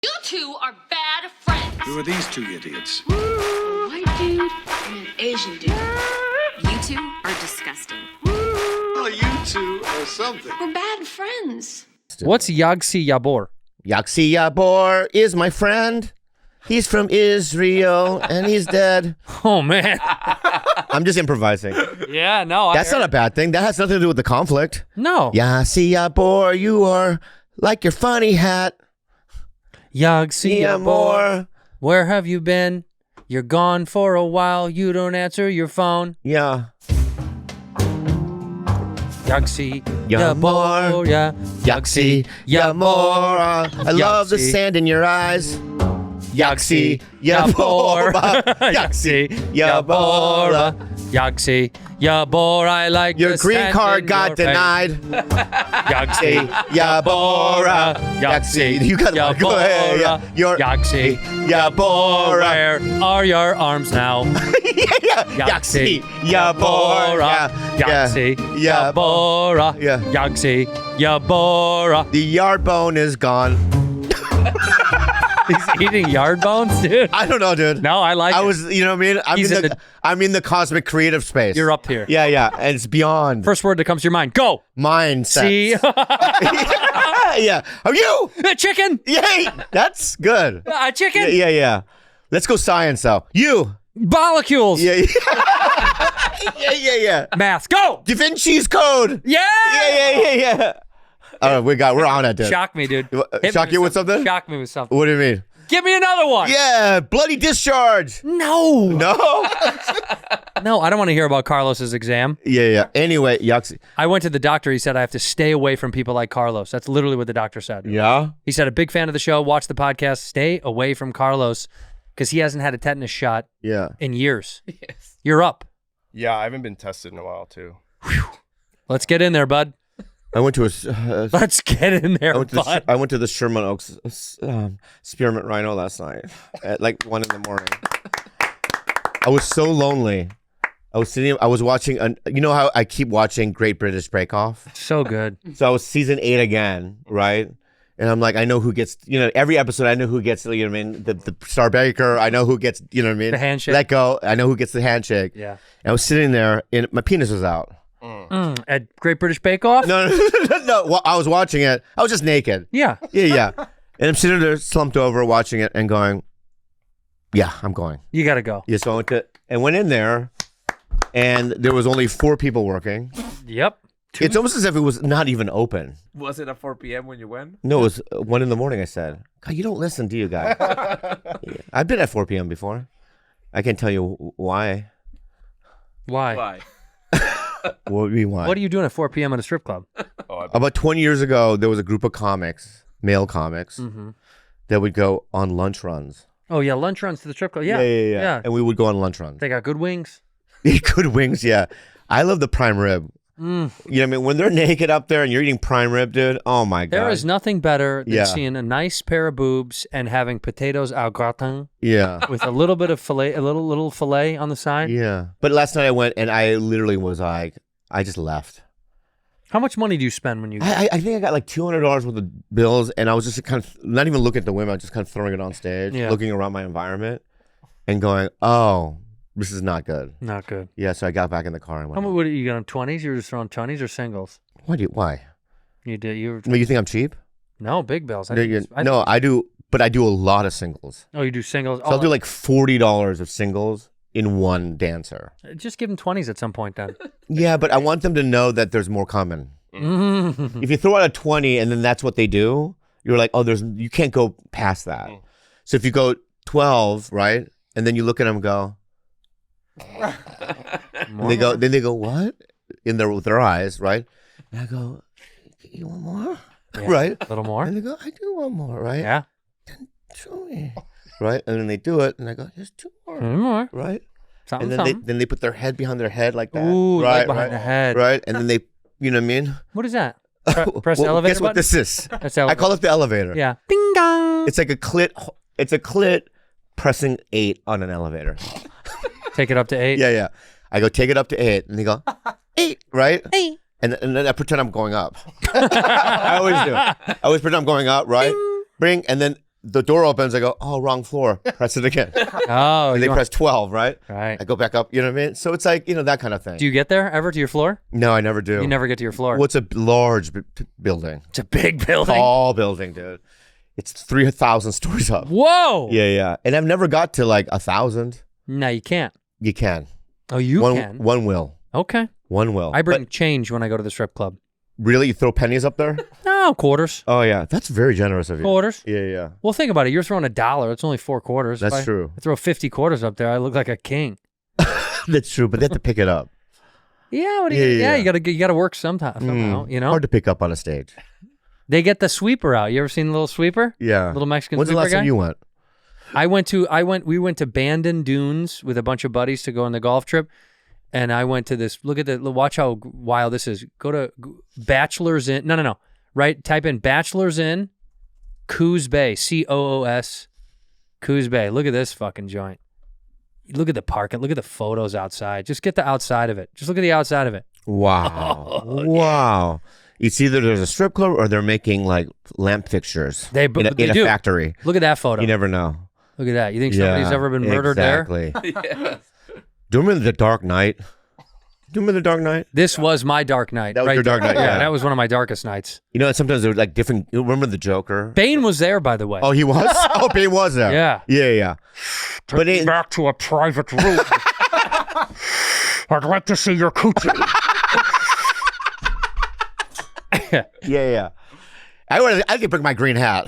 You two are bad friends. Who are these two idiots? A white dude and an Asian dude. You two are disgusting. Well, you two are something. We're bad friends. What's Yagsi Yabor? Yagsi Yabor is my friend. He's from Israel, and he's dead. Oh, man. I'm just improvising. Yeah, no. That's not a bad thing. That has nothing to do with the conflict. No. Yagsi Yabor, you are like your funny hat. Yagsi Yabor, Yabor. where have you been? You're gone for a while. You don't answer your phone. Yeah. Yagsi Yabor. Yabor, yeah. Yagsi Yabor. I love the sand in your eyes. Yagsi Yabor. Yagsi Yabor. Yagsi Yabor, I like Your the green sand card in got your face. denied. Yagsi Yabora. Yagsi You got to go ahead. Yeah. Your Yagsi Yabora. Where are your arms now? Yagsi Yabora. Yagsi Yeah. Yabora. Yeah. Yagsi Yabora. The yard bone is gone. He's eating yard bones, dude. I don't know, dude. No, I like it. You know what I mean? He's in I'm in the cosmic creative space. You're up here. Yeah, and it's beyond. First word that comes to your mind. Go. Mindset. See? Yeah. Are you? Chicken. Yay. That's good. Chicken. Yeah. Let's go science, though. You. Molecules. Yeah. Yeah. Math. Go. Da Vinci's Code. Yeah. Yeah. All right, we're on it, dude. Shock me, dude. Hit Shock me you with something? Shock me with something. What do you mean? Give me another one. Yeah, bloody discharge. No. No? No, I don't want to hear about Carlos's exam. Yeah. Anyway, Yagsi. I went to the doctor. He said I have to stay away from people like Carlos. That's literally what the doctor said. Yeah? He said a big fan of the show, watch the podcast, stay away from Carlos because he hasn't had a tetanus shot in years. Yes. You're up. Yeah, I haven't been tested in a while, too. Let's get in there, bud. I went to a... Let's get in there, bud. I went to the Sherman Oaks Spearmint Rhino last night at like 1 a.m. I was so lonely. I was watching, you know how I keep watching Great British Bake Off? So good. So I was season 8 again, right? And I'm like, I know who gets, every episode I know who gets, you know what I mean? The star baker, I know who gets, you know what I mean? The handshake. Let go, I know who gets the handshake. Yeah. And I was sitting there and my penis was out. At Great British Bake Off? No. Well, I was watching it. I was just naked. Yeah. Yeah. And I'm sitting there slumped over watching it and going, yeah, I'm going. You got to go. Yeah, so I went in there and there was only 4 people working. Yep. It's almost as if it was not even open. Was it at 4 p.m. when you went? No, it was 1 a.m. I said. God, you don't listen, do you, guy? Yeah. I've been at 4 p.m. before. I can't tell you why. Why? What do you mean why? What are you doing at 4 p.m. at a strip club? About 20 years ago, there was a group of comics, male comics, that would go on lunch runs. Oh, yeah, lunch runs to the strip club. Yeah. Yeah. And we would go on lunch runs. They got good wings. Good wings, yeah. I love the prime rib. You know what I mean? When they're naked up there and you're eating prime rib, dude, oh my God. There is nothing better than Yeah. seeing a nice pair of boobs and having potatoes au gratin Yeah. with a little bit of filet, a little filet on the side. Yeah. But last night I went and I literally was like, I just left. How much money do you spend when you... I think I got like $200 worth of bills and I was just kind of, not even looking at the women, I was just kind of throwing it on stage, looking around my environment and going, oh, this is not good. Not good. Yeah, so I got back in the car and went, How much would you got on 20s? You were just throwing 20s or singles? Why? You did. You were... No, you think I'm cheap? No, big bills. No, I do, but I do a lot of singles. Oh, you do singles? So I'll do like $40 of singles in one dancer. Just give them 20s at some point then. Yeah, but I want them to know that there's more coming. If you throw out a 20 and then that's what they do, you're like, oh, you can't go past that. So if you go 12, right? And then you look at them and go, and they go, what? With their eyes, right? And I go, you want more? Yeah, right? A little more? And they go, I do want more, right? Yeah. Then show me. Right? And then they do it, and I go, there's 2 more. More. Right? Something, and then something. they put their head behind their head like that. Ooh, right, like behind the head. Right? And then they, you know what I mean? What is that? Press the Well, elevator guess what button? this is? That's the I call it the elevator. Yeah. Ding dong. It's like a clit pressing 8 on an elevator. Take it up to 8. Yeah. I go, take it up to 8. And they go, 8, right? 8. And then I pretend I'm going up. I always do. I always pretend I'm going up, right? Bring. And then the door opens. I go, oh, wrong floor. Press it again. Oh, And they press 12, right? Right. I go back up. You know what I mean? So it's like, that kind of thing. Do you get there ever to your floor? No, I never do. You never get to your floor. What's a large building? It's a big building. Tall building, dude. It's 3,000 stories up. Whoa. Yeah. And I've never got to like 1,000. No, you can't. You can. Oh, you can. One will. Okay. One will. I bring change when I go to the strip club. Really? You throw pennies up there? No, quarters. Oh, yeah. That's very generous of you. Quarters. Yeah. Well, think about it. You're throwing $1. It's only 4 quarters. That's If true. I throw 50 quarters up there, I look like a king. That's true, but they have to pick it up. Yeah. Yeah. You gotta work somehow. You know. Hard to pick up on a stage. They get the sweeper out. You ever seen the little sweeper? Yeah. Little Mexican When's the sweeper last guy? time you went? We went to Bandon Dunes with a bunch of buddies to go on the golf trip. And I went to this, watch how wild this is. Go to Bachelor's Inn. No. Right? Type in Bachelor's Inn, Coos Bay, Coos, Coos Bay. Look at this fucking joint. Look at the parking. Look at the photos outside. Just get the outside of it. Just look at the outside of it. Wow. Wow. It's either there's a strip club or they're making like lamp fixtures They in a do. factory. Look at that photo. You never know. Look at that. You think somebody's ever been murdered exactly. there? Do you remember The Dark Knight? Do you remember The Dark Knight? This was my dark night. That was your dark night, Yeah, yeah. that was one of my darkest nights. And sometimes there were like different. You remember The Joker? Bane was there, by the way. Oh, he was? Oh, Bane was there. Yeah. Yeah. But back to a private room. I'd like to see your coochie. yeah. I could bring my green hat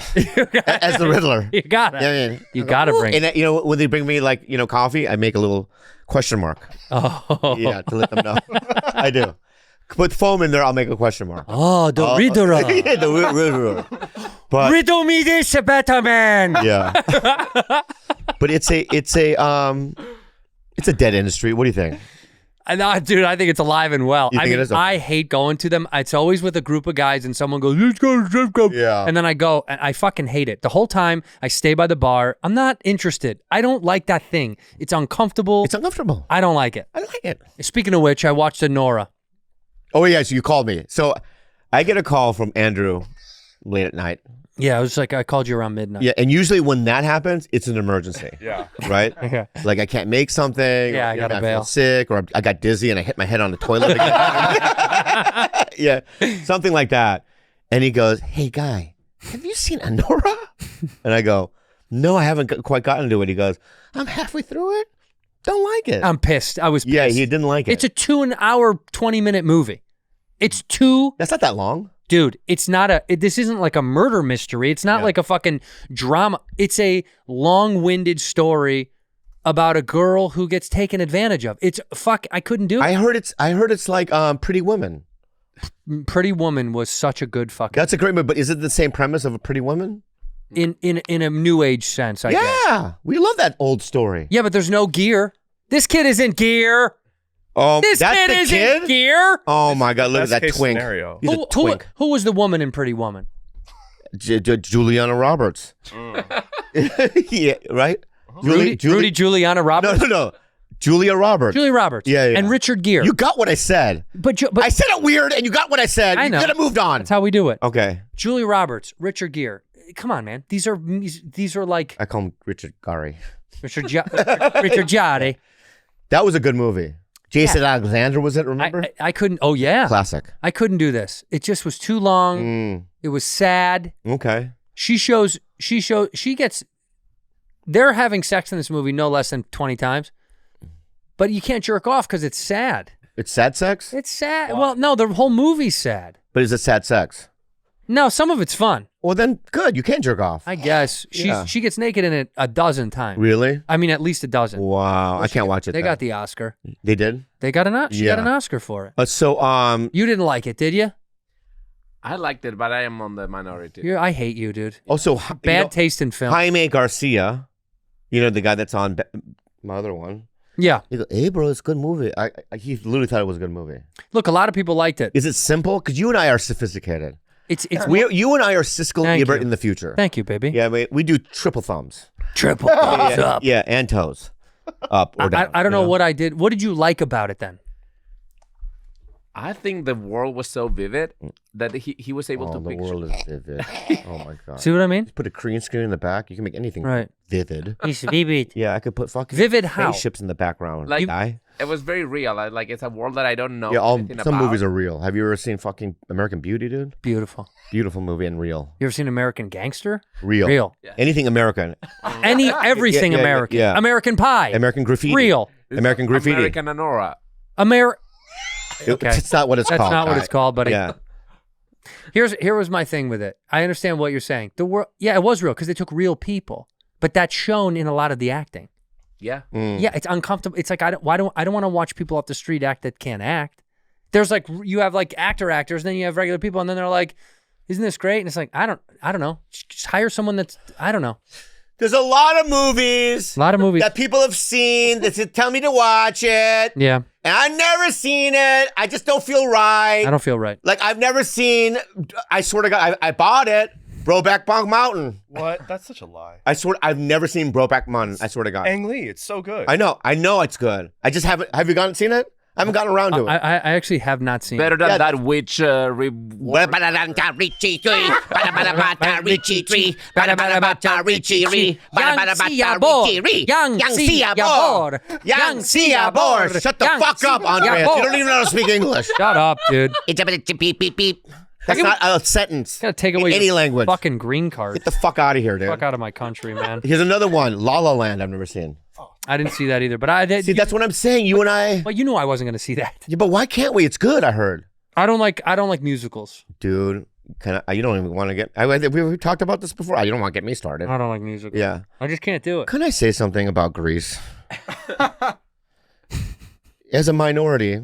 as the Riddler. You got it. Yeah. You got to bring it. And when they bring me like coffee, I make a little question mark. Oh. Yeah, to let them know. I do. Put foam in there, I'll make a question mark. Oh, the Riddler. Yeah, the Riddler. But Riddle me this, Batman. yeah. But it's a dead industry. What do you think? Dude, I think it's alive and well. You think it is? I hate going to them. It's always with a group of guys and someone goes, let's go to the strip club. Yeah. And then I go, and I fucking hate it. The whole time I stay by the bar. I'm not interested. I don't like that thing. It's uncomfortable. It's uncomfortable. I don't like it. I like it. Speaking of which, I watched Anora. Oh, yeah, so you called me. So I get a call from Andrew late at night. Yeah, it was like I called you around midnight. Yeah, and usually when that happens, it's an emergency. Yeah. Right? Yeah. Like I can't make something. Yeah, or, I gotta I bail. feel sick, or I got dizzy and I hit my head on the toilet again. Yeah, something like that. And he goes, "Hey, guy, have you seen Anora?" And I go, "No, I haven't quite gotten to it." He goes, "I'm halfway through it. Don't like it." I'm pissed. I was pissed. Yeah, he didn't like it. It's a 2-hour, 20-minute movie. It's That's not that long. Dude, it's not this isn't like a murder mystery. It's not like a fucking drama. It's a long-winded story about a girl who gets taken advantage of. I couldn't do it. I heard it's like Pretty Woman. Pretty Woman was such a good fucking. That's a great movie, but is it the same premise of a Pretty Woman? In a new age sense, I guess. Yeah, we love that old story. Yeah, but there's no gear. This kid isn't gear. Oh, This that's kid the isn't kid? gear. Oh my God! Look at Best that case twink. scenario. He's a twink. Who was the woman in Pretty Woman? Juliana Roberts. Yeah, right. Rudy Juliana Roberts. No. Julia Roberts. Julia Roberts. Yeah. And Richard Gere. You got what I said. But I said it weird, and you got what I said. I know. You could have moved on. That's how we do it. Okay. Julia Roberts, Richard Gere. Come on, man. These are like I call him Richard Gary. Richard Jari. That was a good movie. Jason Alexander was it? Remember? I couldn't. Oh yeah. Classic. I couldn't do this. It just was too long. It was sad. Okay. They're having sex in this movie no less than 20 times, but you can't jerk off because it's sad. It's sad sex? It's sad. Well, no, the whole movie's sad. But is it sad sex? No, some of it's fun. Well, then good. You can jerk off. I guess. She gets naked in it a dozen times. Really? I mean, at least a dozen. Wow. I can't watch it. They then. got the Oscar. They did? She got an Oscar for it. You didn't like it, did you? I liked it, but I am on the minority. I hate you, dude. Also, Bad taste in film. Jaime Garcia, the guy that's on my other one. Yeah. He goes, "Hey, bro, it's a good movie." He literally thought it was a good movie. Look, a lot of people liked it. Is it simple? Because you and I are sophisticated. You and I are Siskel and Ebert in the future. Thank you, baby. Yeah, we do triple thumbs. Triple thumbs up. Yeah, and toes. Up or down. I don't know what I did. What did you like about it then? I think the world was so vivid that he was able to the picture. world is vivid. Oh my god. See what I mean? Put a green screen in the back. You can make anything Right. vivid. It's vivid. Yeah, I could put fucking Vivid how? spaceships in the background. Like- Guy. It was very real. Like it's a world that I don't know. Yeah, anything some about. movies are real. Have you ever seen fucking American Beauty, dude? Beautiful. Beautiful movie and real. You ever seen American Gangster? Real. Real. Anything American. Everything Yeah, yeah, American. yeah. American Pie. American Graffiti. Real. American Graffiti. American Anora. Okay. It's not what it's That's called. not what guy. it's called, buddy. Yeah. Here was my thing with it. I understand what you're saying. The world, yeah, it was real because they took real people, but that's shown in a lot of the acting. Yeah. Yeah, it's uncomfortable. It's like I don't want to watch people off the street act that can't act. There's like you have like actors, and then you have regular people, and then they're like, "Isn't this great?" And it's like I don't know. Just hire someone that's I don't know. There's a lot of movies. A lot of movies. that people have seen that said, tell me to watch it. Yeah, And I've never seen it. I just don't feel right. I don't feel right. Like, I've never seen, I swear to God, I bought it. Brokeback Mountain. What? That's such a lie. I swear, I've never seen Brokeback Mountain. I swear to God. Ang Lee, it's so good. I know it's good. I just haven't, have you seen it? I haven't gotten around to it. I actually have not seen Better it. than Yeah. that witch. Young Seabor. Shut the fuck up, Andrés. You don't even know how to speak English. Shut up, dude. That's not a sentence. Gotta take away in any your language. fucking green card. Get the fuck out of here, dude. Fuck out of my country, man. Here's another one. La La Land. I've never seen. I didn't see that either, but I did. See, that's what I'm saying. You and I. Well, you knew I wasn't going to see that. Yeah, but why can't we? It's good. I heard. I don't like musicals. Dude, you don't even want to get. We talked about this before. You don't want to get me started. I don't like musicals. Yeah. I just can't do it. Can I say something about Greece? As a minority,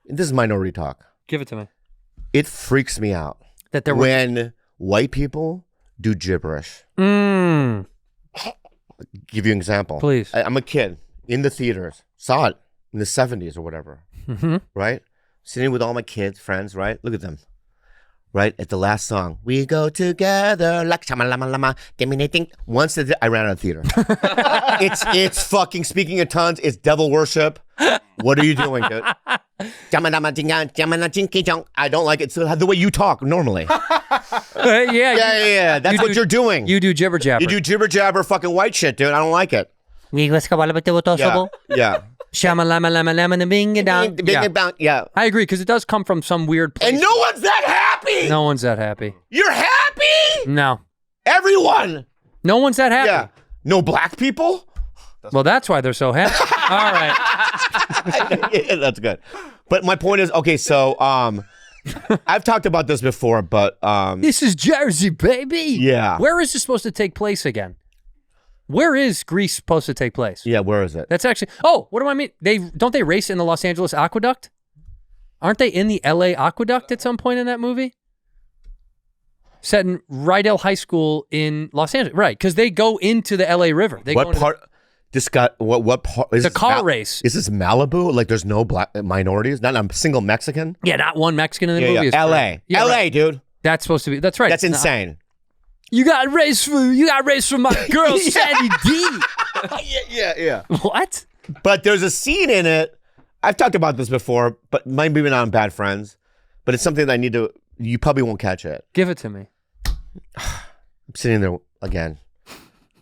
this is minority talk. Give it to me. It freaks me out That there were. when white people do gibberish. Give you an example. Please. I'm a kid in the theaters. Saw it in the 70s or whatever. Mm-hmm. Right? Sitting with all my kids, friends, right? Look at them. Right? At the last song. We go together like shama-lama-lama, dominating. Once I ran out of theater. It's fucking speaking in tongues. It's devil worship. What are you doing, dude? I don't like it. So the way you talk normally. Yeah. That's what you're doing. You do jibber jabber. You do jibber jabber fucking white shit, dude. I don't like it. Yeah. Shama lama lama lama na bing dong. Yeah. I agree because it does come from some weird place. And no one's that happy. No one's that happy. You're happy? No. Everyone. No one's that happy. Yeah. No black people? Well, that's why they're so happy. All right. Yeah, that's good. But my point is, okay, so I've talked about this before, but This is Jersey, baby. Yeah. Where is this supposed to take place again? Where is Greece supposed to take place? yeah, where is it? That's actually. Oh, what do I mean? Don't they race in the Los Angeles Aqueduct? Aren't they in the LA Aqueduct at some point in that movie? Set in Rydell High School in Los Angeles, right? Because they go into the LA River. They go What into part? This got what part? Is The this car race. Is this Malibu? Like, there's no black minorities? Not a single Mexican? Yeah, not one Mexican in the movie. Yeah. is LA. correct. Yeah, LA, right. dude. That's supposed to be. That's right. That's It's not- insane. You got race for my girl Sandy D. Yeah. What? But there's a scene in it. I've talked about this before, but maybe not on Bad Friends. But it's something that I need to. You probably won't catch it. Give it to me. I'm sitting there again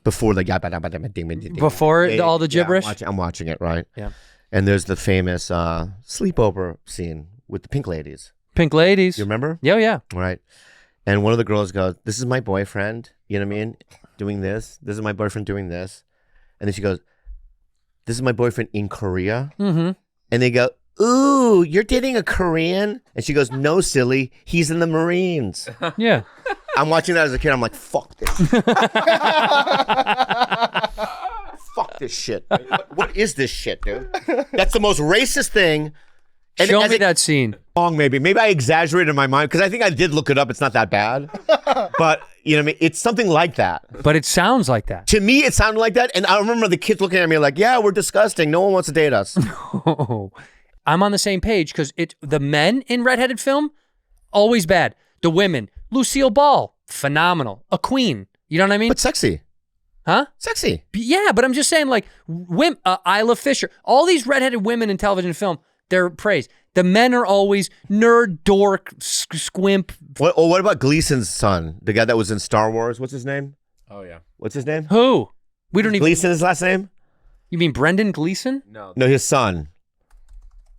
before the Before all the gibberish? I'm watching it, right? Yeah. And there's the famous sleepover scene with the pink ladies. Pink ladies. You remember? Yeah, yeah. Right. And one of the girls goes, "This is my boyfriend." You know what I mean? Doing this. This is my boyfriend doing this. And then she goes, "This is my boyfriend in Korea." Mm-hmm. And they go, "Ooh, you're dating a Korean?" And she goes, "No, silly. He's in the Marines." Yeah. I'm watching that as a kid. I'm like, fuck this. Fuck this shit. What is this shit, dude? That's the most racist thing. And Show as me a- that scene. Wrong, maybe. Maybe I exaggerated in my mind because I think I did look it up. It's not that bad. But, you know what I mean? It's something like that. But it sounds like that. To me, it sounded like that. And I remember the kids looking at me like, yeah, we're disgusting. No one wants to date us. I'm on the same page because the men in redheaded film, always bad. The women, Lucille Ball, phenomenal. A queen. You know what I mean? But sexy. Huh? Sexy. Yeah, but I'm just saying, like, Isla Fisher, all these redheaded women in television and film, They're praised. The men are always nerd, dork, squimp. What about Gleason's son? The guy that was in Star Wars. What's his name? Oh yeah. What's his name? Who? We don't even. Gleason, his last name? You mean Brendan Gleeson? No. No, his son.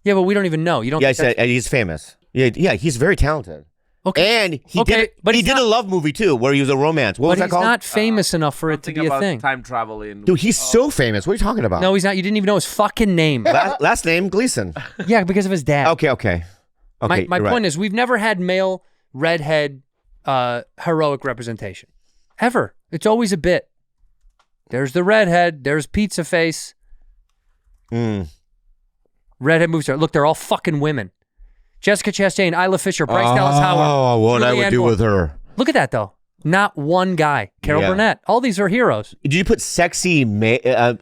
Yeah, but we don't even know. You don't. Yeah, I think said he's famous. Yeah, he's very talented. Okay. And he did a love movie too, where he was a romance. What was But that he's called? not famous enough for it to Something be a about thing. time traveling. Dude, he's so famous. What are you talking about? No, he's not. You didn't even know his fucking name. Last name Gleason. Yeah, because of his dad. Okay. My you're right. point is, we've never had male redhead heroic representation. Ever. It's always a bit. There's the redhead. There's Pizza Face. Redhead movie star. Look, they're all fucking women. Jessica Chastain, Isla Fisher, Bryce Dallas Howard. Oh, what I would Julianne do Moore. with her. Look at that, though. Not one guy. Carol Yeah. Burnett. All these are heroes. Did you put sexy,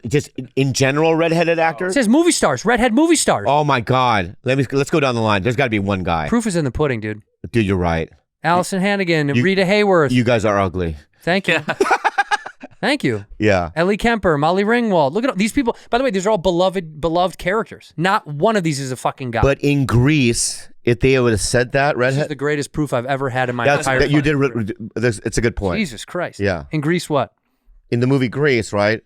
just in general, redheaded It actors? says movie stars, redhead movie stars. Oh my God! Let's go down the line. There's got to be one guy. Proof is in the pudding, dude. Dude, you're right. Allison Hannigan, You- Rita Hayworth. You guys are ugly. Thank you. Thank you. Yeah. Ellie Kemper, Molly Ringwald. Look at all these people. By the way, these are all beloved characters. Not one of these is a fucking guy. But in Greece, if they would have said that, this is redhead. the greatest proof I've ever had in my That's entire that you life. did. It's a good point. Jesus Christ. Yeah. In Greece, what? In the movie Greece, right?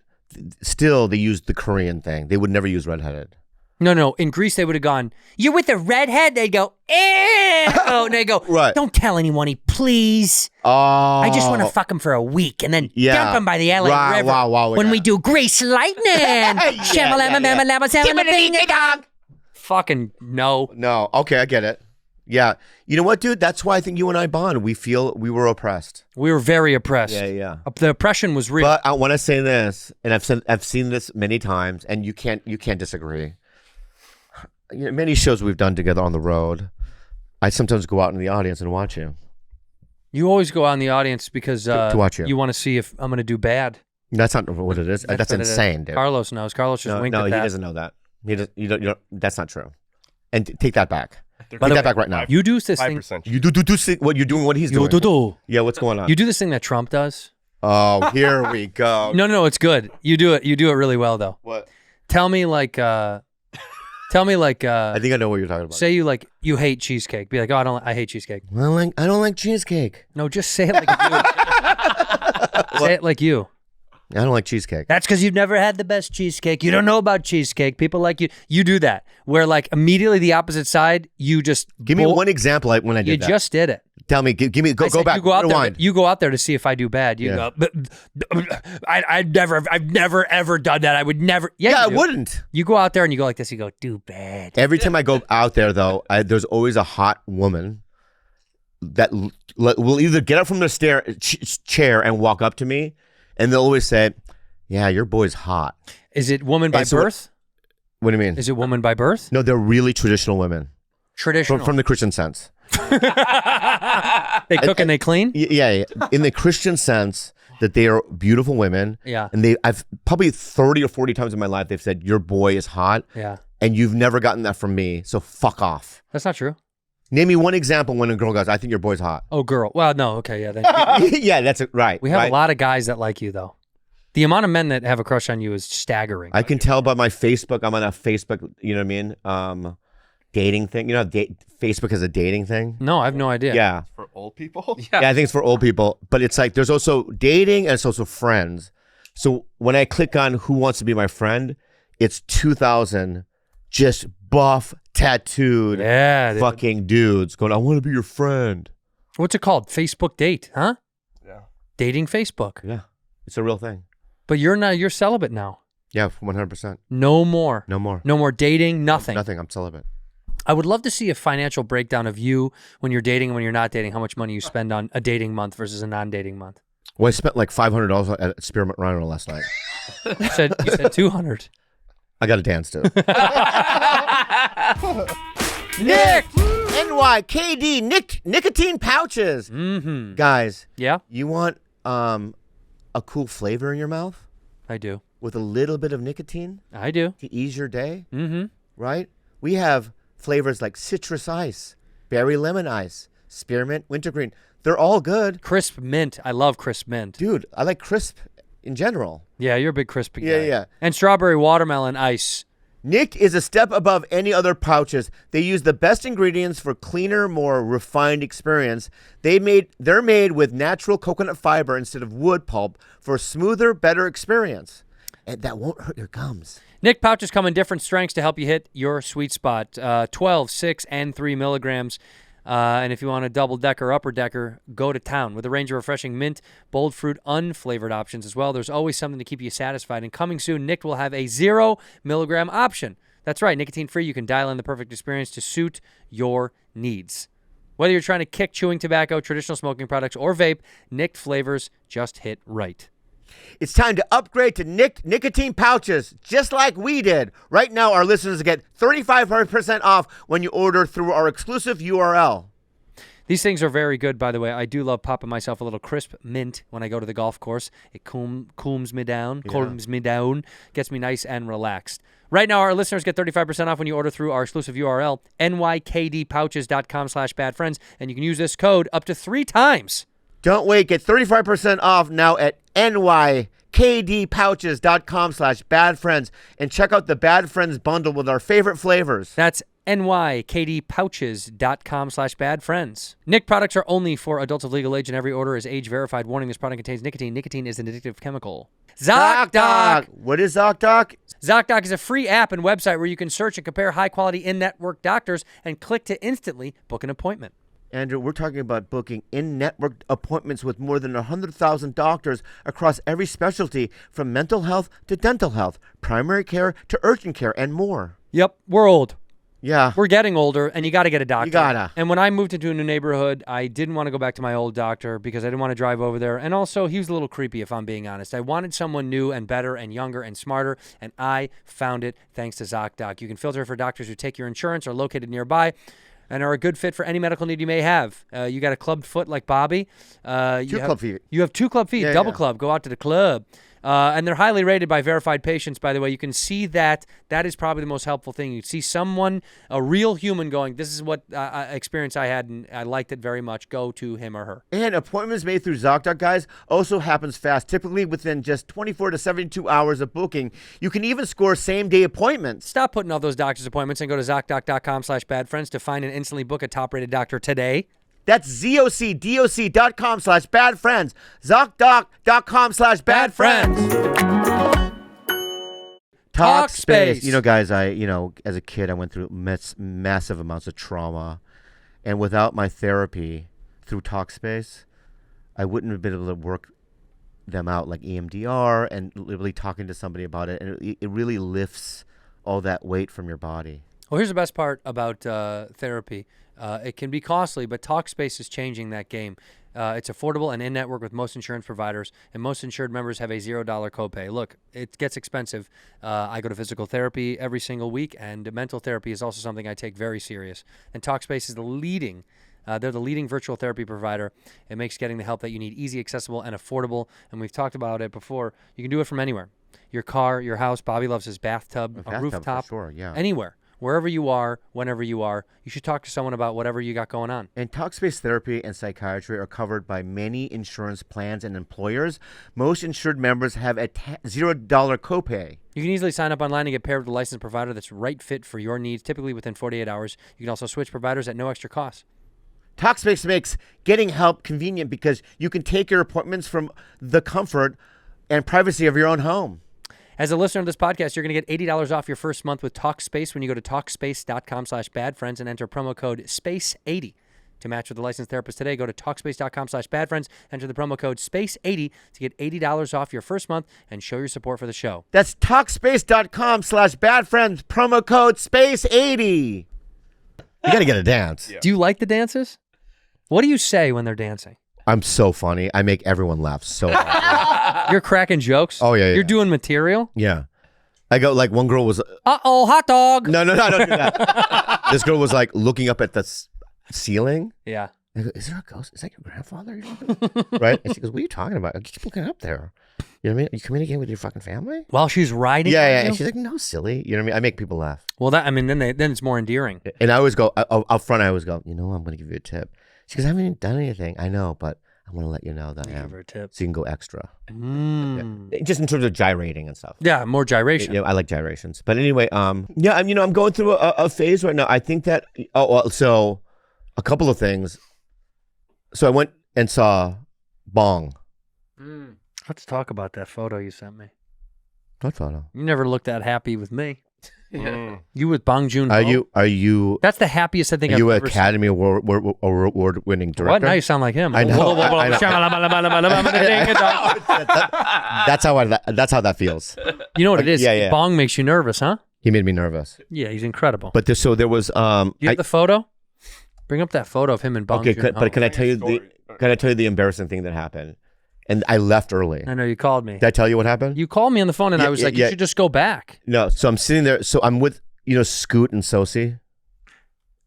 Still, they used the Korean thing. They would never use redheaded. No. In Greece, they would have gone, you're with a redhead? They'd go, and they go, Right. don't tell anyone, please. Oh, I just want to fuck him for a week and then Yeah. dump him by the LA Right, River wow, when yeah. we do Grease Lightning. Fucking no. No. Okay, I get it. Yeah. You know what, dude? That's why I think you and I bond. We feel we were oppressed. We were very oppressed. Yeah. The oppression was real. But I want to say this, and I've seen this many times, and you can't disagree. You know, many shows we've done together on the road, I sometimes go out in the audience and watch you. You always go out in the audience because To watch you. you want to see if I'm going to do bad. That's not what it is. That's what it is. insane, dude. Carlos knows. Carlos just winked No, at he that. doesn't know that. He does. You don't. That's not true. And take that back. They're Take the that way, back right now. You do this thing. 5%. You do what you're doing. What he's doing. Yeah. What's going on? You do this thing that Trump does. Oh, here we go. No, it's good. You do it. You do it really well, though. What? Tell me like. I think I know what you're talking about. Say you hate cheesecake. Be like, oh, I hate cheesecake. I don't like cheesecake. No, just say it like you. Say it like you. I don't like cheesecake. That's because you've never had the best cheesecake. You don't know about cheesecake. People like you. You do that. Where like immediately the opposite side, you just Give me one example when I did You that. just did it. Tell me. Give me. I Go said back. You go out Rewind. there. You go out there to see if I do bad. You Yeah. go. I've never ever done that. I would never. Yeah, Yeah, I you do. wouldn't. You go out there and you go like this. You go, do bad. Every time I go out there, though, there's always a hot woman that will either get up from their chair and walk up to me, and they'll always say, "Yeah, your boy's hot." Is it woman by And so birth? What do you mean? Is it woman by birth? No, they're really traditional women Traditional. from the Christian sense. They cook and they clean. Yeah, in the Christian sense that they are beautiful women. Yeah. And I've probably 30 or 40 times in my life they've said your boy is hot. Yeah. And you've never gotten that from me, so fuck off. That's not true. Name me one example when a girl goes, "I think your boy's hot." Oh, girl. Well, no. Okay. Yeah. Then Yeah, that's it. Right. we have right? a lot of guys that like you, though. The amount of men that have a crush on you is staggering. I can tell by my Facebook. I'm on a Facebook, you know what I mean? Dating thing. You know, Facebook is a dating thing. No, I have no idea. Yeah. For old people? Yeah, I think it's for old people. But it's like there's also dating and it's also friends. So when I click on who wants to be my friend, it's 2,000 just buff, tattooed, Yeah. dude. fucking dudes going, "I want to be your friend." What's it called? Facebook date, huh? Yeah. Dating Facebook. Yeah, it's a real thing. But you're celibate now. Yeah, 100%. No more. No more. No more dating, nothing. Nothing. I'm celibate. I would love to see a financial breakdown of you when you're dating and when you're not dating, how much money you spend on a dating month versus a non-dating month. Well, I spent like $500 at Spearmint Rhino last night. You said 200. I got to dance to. Nick! NYKD nicotine pouches. Mm-hmm. Guys, Yeah, you want a cool flavor in your mouth I do. with a little bit of nicotine I do. to ease your day, Mm-hmm. right? We have flavors like citrus ice, berry lemon ice, spearmint wintergreen. They're all good. Crisp mint. I love crisp mint. Dude, I like crisp in general. Yeah, you're a big crisp guy. Yeah. And strawberry watermelon ice Nick is a step above any other pouches. They use the best ingredients for cleaner, more refined experience. They're made with natural coconut fiber instead of wood pulp for a smoother, better experience. And that won't hurt your gums. Nick pouches come in different strengths to help you hit your sweet spot. 12, 6, and 3 milligrams. And if you want a double-decker, upper-decker, go to town. With a range of refreshing mint, bold fruit, unflavored options as well. There's always something to keep you satisfied. And coming soon, Nick will have a 0 milligram option. That's right, nicotine-free. You can dial in the perfect experience to suit your needs. Whether you're trying to kick chewing tobacco, traditional smoking products, or vape, Nick flavors just hit right. It's time to upgrade to Nick nicotine pouches, just like we did. Right now, our listeners get 35% off when you order through our exclusive URL. These things are very good, by the way. I do love popping myself a little crisp mint when I go to the golf course. It calms me down, gets me nice and relaxed. Right now, our listeners get 35% off when you order through our exclusive URL, nykdpouches.com/badfriends, and you can use this code up to 3 times. Don't wait. Get 35% off now at nykdpouches.com/badfriends and check out the Bad Friends bundle with our favorite flavors. That's nykdpouches.com/badfriends. Nick products are only for adults of legal age, and every order is age verified. Warning: this product contains nicotine. Nicotine is an addictive chemical. ZocDoc. What is ZocDoc? ZocDoc is a free app and website where you can search and compare high-quality in-network doctors and click to instantly book an appointment. Andrew, we're talking about booking in-network appointments with more than 100,000 doctors across every specialty, from mental health to dental health, primary care to urgent care, and more. Yep, we're old. Yeah. We're getting older, and you got to get a doctor. You gotta. And when I moved into a new neighborhood, I didn't want to go back to my old doctor because I didn't want to drive over there. And also, he was a little creepy, if I'm being honest. I wanted someone new and better and younger and smarter, and I found it thanks to ZocDoc. You can filter for doctors who take your insurance, are located nearby, and are a good fit for any medical need you may have. You got a clubbed foot like Bobby. Club feet. You have 2 club feet, double club. Go out to the club. And they're highly rated by verified patients, by the way. You can see that is probably the most helpful thing. You see someone, a real human going, this is what experience I had, and I liked it very much. Go to him or her. And appointments made through ZocDoc, guys, also happens fast, typically within just 24 to 72 hours of booking. You can even score same-day appointments. Stop putting all those doctor's appointments and go to ZocDoc.com/badfriends to find and instantly book a top-rated doctor today. That's ZocDoc.com/badfriends. ZocDoc.com/badfriends. Talkspace. You know, guys, as a kid, I went through massive amounts of trauma. And without my therapy through Talkspace, I wouldn't have been able to work them out like EMDR and literally talking to somebody about it. And it really lifts all that weight from your body. Well, here's the best part about therapy. It can be costly, but Talkspace is changing that game. It's affordable and in-network with most insurance providers, and most insured members have a $0 copay. Look, it gets expensive. I go to physical therapy every single week, and mental therapy is also something I take very serious. And Talkspace is the leading they're the leading virtual therapy provider. It makes getting the help that you need easy, accessible, and affordable. And we've talked about it before. You can do it from anywhere. Your car, your house. Bobby loves his bathtub, a rooftop, for sure, yeah. Anywhere. Wherever you are, whenever you are, you should talk to someone about whatever you got going on. And Talkspace therapy and psychiatry are covered by many insurance plans and employers. Most insured members have a $0 copay. You can easily sign up online and get paired with a licensed provider that's right fit for your needs, typically within 48 hours. You can also switch providers at no extra cost. Talkspace makes getting help convenient because you can take your appointments from the comfort and privacy of your own home. As a listener of this podcast, you're going to get $80 off your first month with Talkspace when you go to Talkspace.com/badfriends and enter promo code SPACE80. To match with a licensed therapist today, go to Talkspace.com/badfriends, enter the promo code SPACE80 to get $80 off your first month and show your support for the show. That's Talkspace.com/badfriends, promo code SPACE80. You got to get a dance. Yeah. Do you like the dances? What do you say when they're dancing? I'm so funny. I make everyone laugh so hard. You're cracking jokes? Oh, yeah. You're doing material? Yeah. I go, like, one girl was... Uh-oh, hot dog! No, don't do that. This girl was, like, looking up at the ceiling. Yeah. I go, is there a ghost? Is that your grandfather? Right? And she goes, what are you talking about? I keep looking up there. You know what I mean? Are you communicating with your fucking family? While she's riding? Yeah. And she's like, no, silly. You know what I mean? I make people laugh. Well, then it's more endearing. And I always go, up front, I always go, you know, I'm going to give you a tip. She goes, I haven't even done anything. I know, but I want to let you know that I Give am. her a tip. So you can go extra. Mm. Just in terms of gyrating and stuff. Yeah, more gyration. I like gyrations. But anyway, yeah, I'm going through a phase right now. I think that, so a couple of things. So I went and saw Bong. Let's talk about that photo you sent me. What photo? You never looked that happy with me. Yeah. You with Bong Joon Ho? Are you That's the happiest I think Are I've you an ever seen. Academy Award winning director? What? Now you sound like him. I know. You That's how that feels. know what it is? Yeah. Bong makes you nervous, huh? He made me nervous. Yeah, he's incredible. But there was you have the photo? Bring up that photo of him and Bong okay. Joon Ho. But can I tell you the embarrassing thing that happened? And I left early. I know you called me. Did I tell you what happened? You called me on the phone and I was like, you should just go back. No. So I'm sitting there. So I'm with Scoot and Sosi.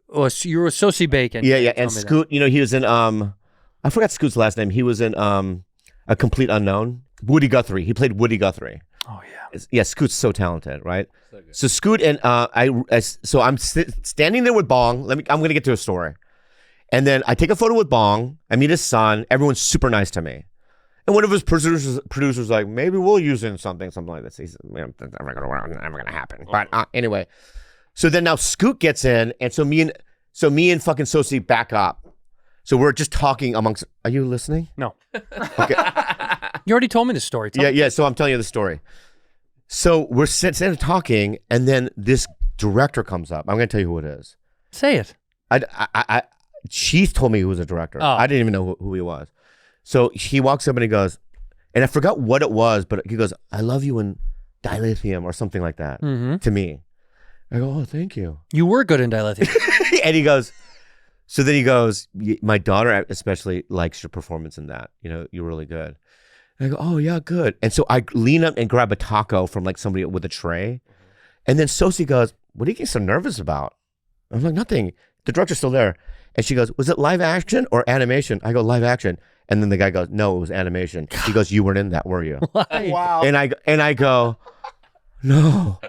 Oh, so you were Sosi Bacon. Yeah. You And told me Scoot, he was in I forgot Scoot's last name. He was in A Complete Unknown. Woody Guthrie. He played Woody Guthrie. Oh yeah. Yeah, Scoot's so talented, right? So Scoot and so I'm standing there with Bong. I'm going to get to a story. And then I take a photo with Bong. I meet his son. Everyone's super nice to me. And one of his producers like, maybe we'll use it in something like this. He said, that's never going to happen. But anyway, so then now Scoot gets in, and so me and fucking Sosi back up. So we're just talking amongst. Are you listening? No. Okay. You already told me the story. Tell me. Yeah. So I'm telling you the story. So we're sitting talking, and then this director comes up. I'm going to tell you who it is. Say it. She told me he was a director. Oh. I didn't even know who he was. So he walks up and he goes, and I forgot what it was, but he goes, "I love you in dilithium," or something like that to me. I go, "Oh, thank you." You were good in dilithium. And he goes, so then he goes, "My daughter especially likes your performance in that. You're really good." And I go, "Oh yeah, good." And so I lean up and grab a taco from like somebody with a tray. And then Sosi goes, "What are you getting so nervous about?" I'm like, "Nothing. The director's still there." And she goes, "Was it live action or animation?" I go, "Live action." And then the guy goes, "No, it was animation." He goes, "You weren't in that, were you?" Wow. And I go, "No."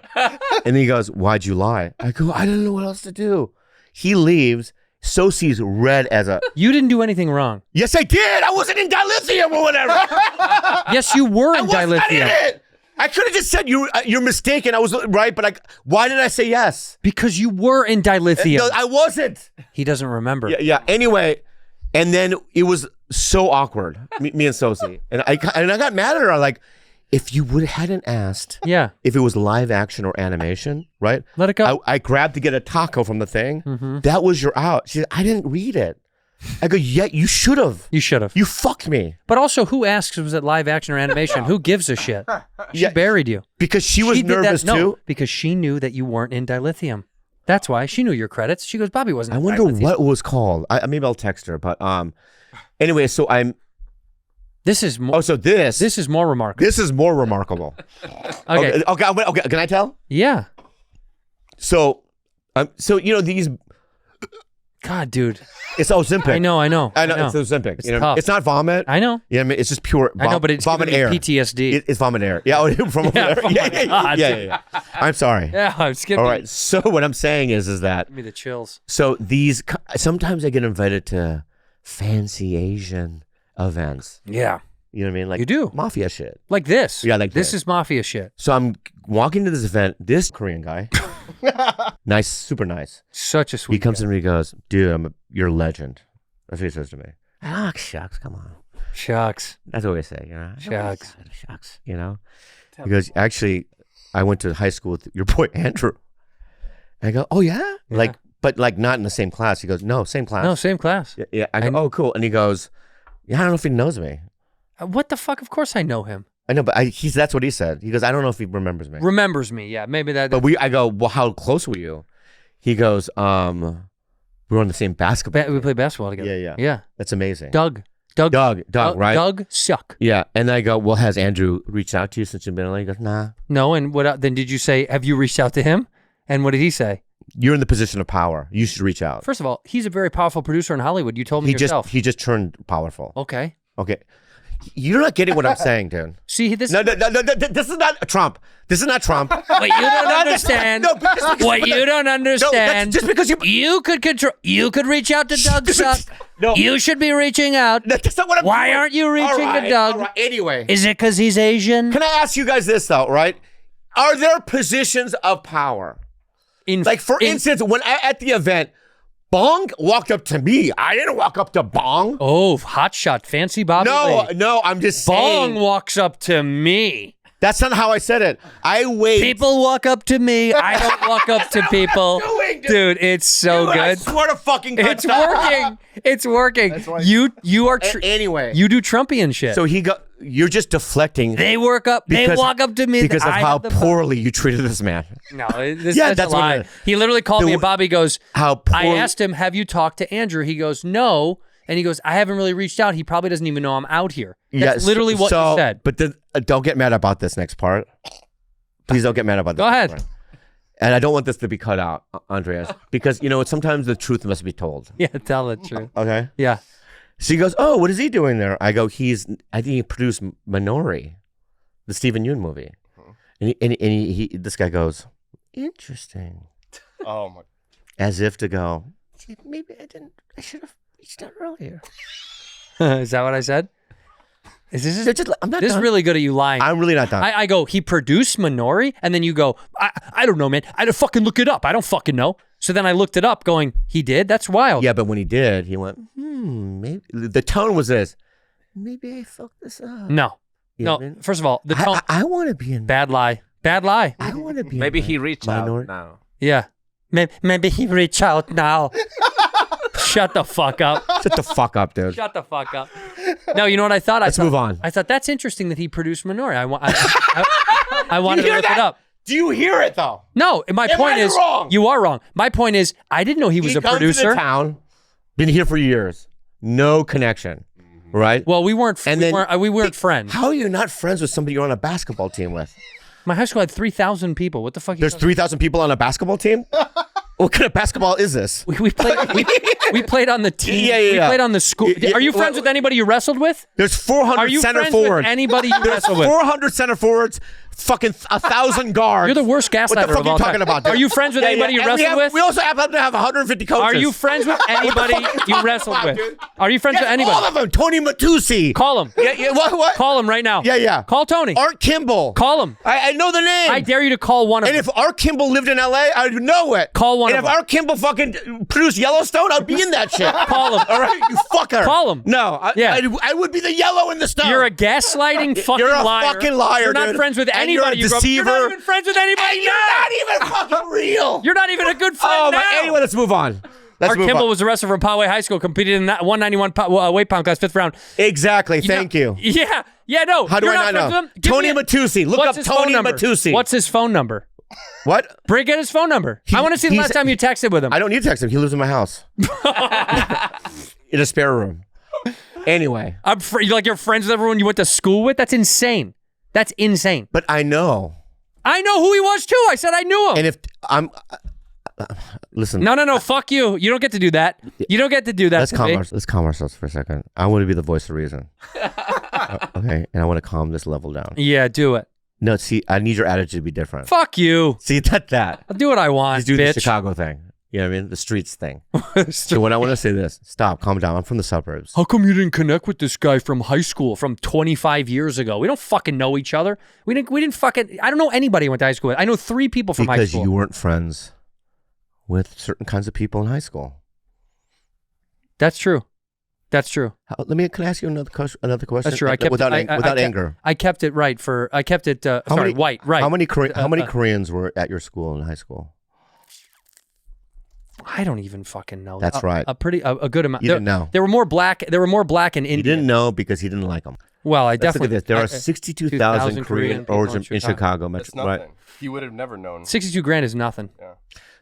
And he goes, "Why'd you lie?" I go, "I didn't know what else to do." He leaves. Sosi's red as a. You didn't do anything wrong. Yes, I did. I wasn't in dilithium or whatever. Yes, you were in I wasn't in dilithium. it. I could have just said you're mistaken. I was right, but why did I say yes? Because you were in dilithium. No, I wasn't. He doesn't remember. Yeah. Anyway, and then it was so awkward. Me and Sosi, and I got mad at her. Like, if you hadn't asked, Yeah. if it was live action or animation, right? Let it go. I grabbed to get a taco from the thing. That was your out. She said, "I didn't read it." I go, "Yeah, you should have. You should have. You fucked me." But also, who asks was it live action or animation? Who gives a shit? She buried you. Because she was She did that- nervous no, too. because she knew that you weren't in dilithium. That's why she knew your credits. She goes, Bobby wasn't. I in wonder dilithium. what it was called. Maybe I'll text her. But anyway, so I'm. This is more. Oh, so this This is more remarkable. is more remarkable. Okay. Okay. Can I tell? Yeah. So these. God, dude. It's Ozempic. I know. It's Ozempic. It's tough. It's not vomit. I know. Yeah, I mean, it's just pure. I know, but it's vomit giving me air. PTSD. It's vomit air. Yeah, from over there. oh my God. Yeah. I'm sorry. Yeah, I'm skipping. All right. So what I'm saying is that Give me the chills. so these sometimes I get invited to fancy Asian events. Yeah. You know what I mean? Like You do. mafia shit. Like this. Yeah, like this this. is mafia shit. So I'm walking to this event. This Korean guy, nice, super nice. Such a sweet He comes guy. in and he goes, "Dude, you're a legend." That's what he says to me. Ah, shucks, come on. Shucks. That's what we say, Shucks. Shucks, He goes, "Actually, I went to high school with your boy Andrew." And I go, "Oh yeah?" Yeah. But not in the same class. He goes, "No, same class." No, same class. Yeah. I go, "Oh, cool." And he goes, "Yeah, I don't know if he knows me." What the fuck? Of course I know him. I know, but that's what he said. He goes, "I don't know if he remembers me." Remembers me. Yeah, maybe that. But I go, "Well, how close were you?" He goes, "We were on the same basketball." we played basketball together. Yeah. Yeah. That's amazing. Doug, right? Doug suck. Yeah. And I go, "Well, has Andrew reached out to you since you've been in LA?" He goes, "Nah." No, and what? Then did you say? Have you reached out to him? And what did he say? You're in the position of power. You should reach out. First of all, he's a very powerful producer in Hollywood. You told me yourself. He just turned powerful. Okay. Okay. You're not getting what I'm saying, dude. See, this. No, this is not Trump. This is not Trump. What you don't understand. No, but just because- What you don't understand. just because you could control. You could reach out to Doug Suck. No. You should be reaching out. That's not what I'm Why doing. aren't you reaching All right, to Doug? all right. Anyway, Is it because he's Asian? can I ask you guys this though? Right? Are there positions of power? Like for instance, when at the event, Bong walked up to me. I didn't walk up to Bong. Oh, hot shot, fancy Bobby. No, I'm just Bong saying. walks up to me. That's not how I said it. I wait. People walk up to me. I don't walk up to people. doing, dude, it's so Dude, I good. swear to fucking God. It's working. It's working. You are Anyway. you do Trumpian shit. So you're just deflecting. They walk up to me because of I how have the poorly you treated this man. No, this Yeah, is that's a what lie. it is. He literally called me and Bobby goes, How I poorly- asked him, have you talked to Andrew? He goes, no. And he goes, I haven't really reached out. He probably doesn't even know I'm out here. That's literally what you said. But don't get mad about this next part. Please don't get mad about this. Go ahead. Part. And I don't want this to be cut out, Andreas, because sometimes the truth must be told. Yeah, tell the truth. Okay. Yeah. So he goes, "Oh, what is he doing there?" I go, I think he produced Minori, the Stephen Yeun movie." And this guy goes, "Interesting." Oh my. As if to go, maybe I should have reached out earlier. Is that what I said? I'm not This is done. really good at you lying. I'm really not done. I go, he produced Minori, and then you go, I don't know, man. I don't fucking look it up. I don't fucking know. So then I looked it up going, he did? That's wild. Yeah, but when he did, he went, maybe. The tone was this, maybe I fucked this up. No. You No, know what I mean? first of all, the tone. I want to be in. Bad lie. Bad lie. I want to be Maybe in he reached out Minority. now. Yeah. Maybe he reach out now. Shut the fuck up. Shut the fuck up, dude. Shut the fuck up. No, you know what I thought? Let's move on. I thought that's interesting that he produced Minori. I wanted to hear look that? it up. Do you hear it though? No, my Am point I is, wrong? you are wrong. My point is, I didn't know he was He a comes producer. into town, been here for years, no connection, right? Well, we weren't then friends. How are you not friends with somebody you're on a basketball team with? My high school had 3,000 people. What the fuck? There's 3,000 people on a basketball team. What kind of basketball is this? we played. We played on the team. Yeah. We played on the school. Yeah, Are you friends well- with anybody you wrestled with? There's 400 Are you center friends forwards. with anybody you There's wrestled with? 400 center forwards. Fucking 1,000 guards. You're the worst gaslighter What the fuck of are all you talking time. about? dude? Are you friends with anybody you And wrestled with? We also happen to have 150 coaches. Are you friends with anybody you wrestled with? Are you friends with anybody? All of them. Tony Matusi. Call him. Yeah. What? Call him right now. Yeah. Call Tony. Art Kimball. Call him. I know the name. I dare you to call one of And them. if Art Kimball lived in LA, I would know it. Call one and of if them. Art Kimball fucking produced Yellowstone, I'd be in that shit. Call him. All right, you fucker. Call him. No, Yeah. I would be the yellow in the stone. You're a gaslighting fucking You're a liar. fucking liar, You're not dude. friends with And anybody. you're a You're not deceiver. even friends with anybody. And you're not even fucking real. You're not even a good friend Oh, now. but anyway, let's move on. Art Kimball was arrested from Poway High School, competed in that 191 weight pound class, 5th round. Exactly. Thank you. Yeah, no. How do you're I not friends know? with him? Give Tony me a- Matusi. Look What's up his phone Tony number? Matusi. What's his phone number? What? Get his phone number. I want to see the last time you texted with him. I don't need to text him. He lives in my house. In a spare room. Anyway. You're friends with everyone you went to school with? That's insane. That's insane. But I know. I know who he was too. I said I knew him. And if I'm... listen. No. Fuck you. You don't get to do that. You don't get to do that. Let's calm ourselves for a second. I want to be the voice of reason. Okay? And I want to calm this level down. Yeah, do it. No, see, I need your attitude to be different. Fuck you. See, that. I'll do what I want, Just do bitch. the Chicago thing. You know what I mean? The streets thing. So when I want to say this, stop, calm down. I'm from the suburbs. How come you didn't connect with this guy from high school from 25 years ago? We don't fucking know each other. We didn't fucking... I don't know anybody I went to high school with. I know 3 people from high school. Because you weren't friends with certain kinds of people in high school. That's true. That's true. Can I ask you another question? That's true. I kept without it, without anger. I kept it right for... I kept it... white. Right. How many Koreans were at your school in high school? I don't even fucking know. That's right. A good amount. You didn't know. There were more black and Indian. You didn't know because he didn't like them. Well, I Let's look at definitely... this. There are 62,000 Korean people origins in Chicago. It's nothing. Right? He would have never known. 62 grand is nothing. Yeah.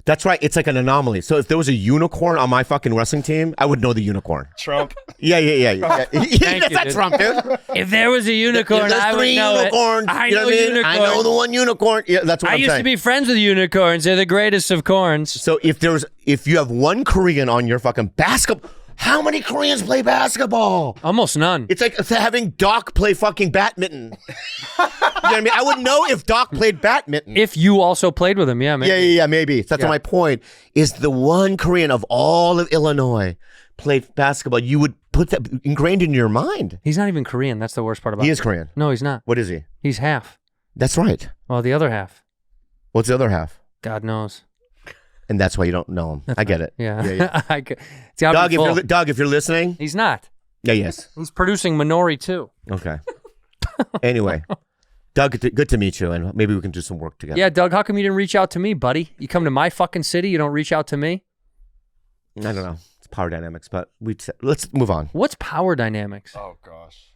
That's right. It's like an anomaly. So if there was a unicorn on my fucking wrestling team, I would know the unicorn. Trump. Yeah. Thank you, That's dude. Trump, dude. If there was a unicorn, There's I would 3 know unicorns. it. I You know know what I mean? unicorns. I know the one unicorn. Yeah, that's what I I'm used saying. to be friends with unicorns. They're the greatest of corns. So if you have one Korean on your fucking basketball, how many Koreans play basketball? Almost none. It's like having Doc play fucking badminton. You know what I mean? I would know if Doc played badminton. If you also played with him, yeah, maybe. Yeah, maybe. That's my point. Is the one Korean of all of Illinois played basketball, you would put that ingrained in your mind. He's not even Korean. That's the worst part about it. He is Korean. No, he's not. What is he? He's half. That's right. Well, the other half, What's the other half? God knows. And that's why you don't know him. I get it. Yeah. yeah. See, I'll Doug, be full. Doug, if you're listening. He's not. Yeah, yes. He's producing Minori too. Okay. Anyway, Doug, good to meet you, and maybe we can do some work together. Yeah, Doug, how come you didn't reach out to me, buddy? You come to my fucking city, you don't reach out to me? I don't know. It's power dynamics, but let's move on. What's power dynamics? Oh gosh.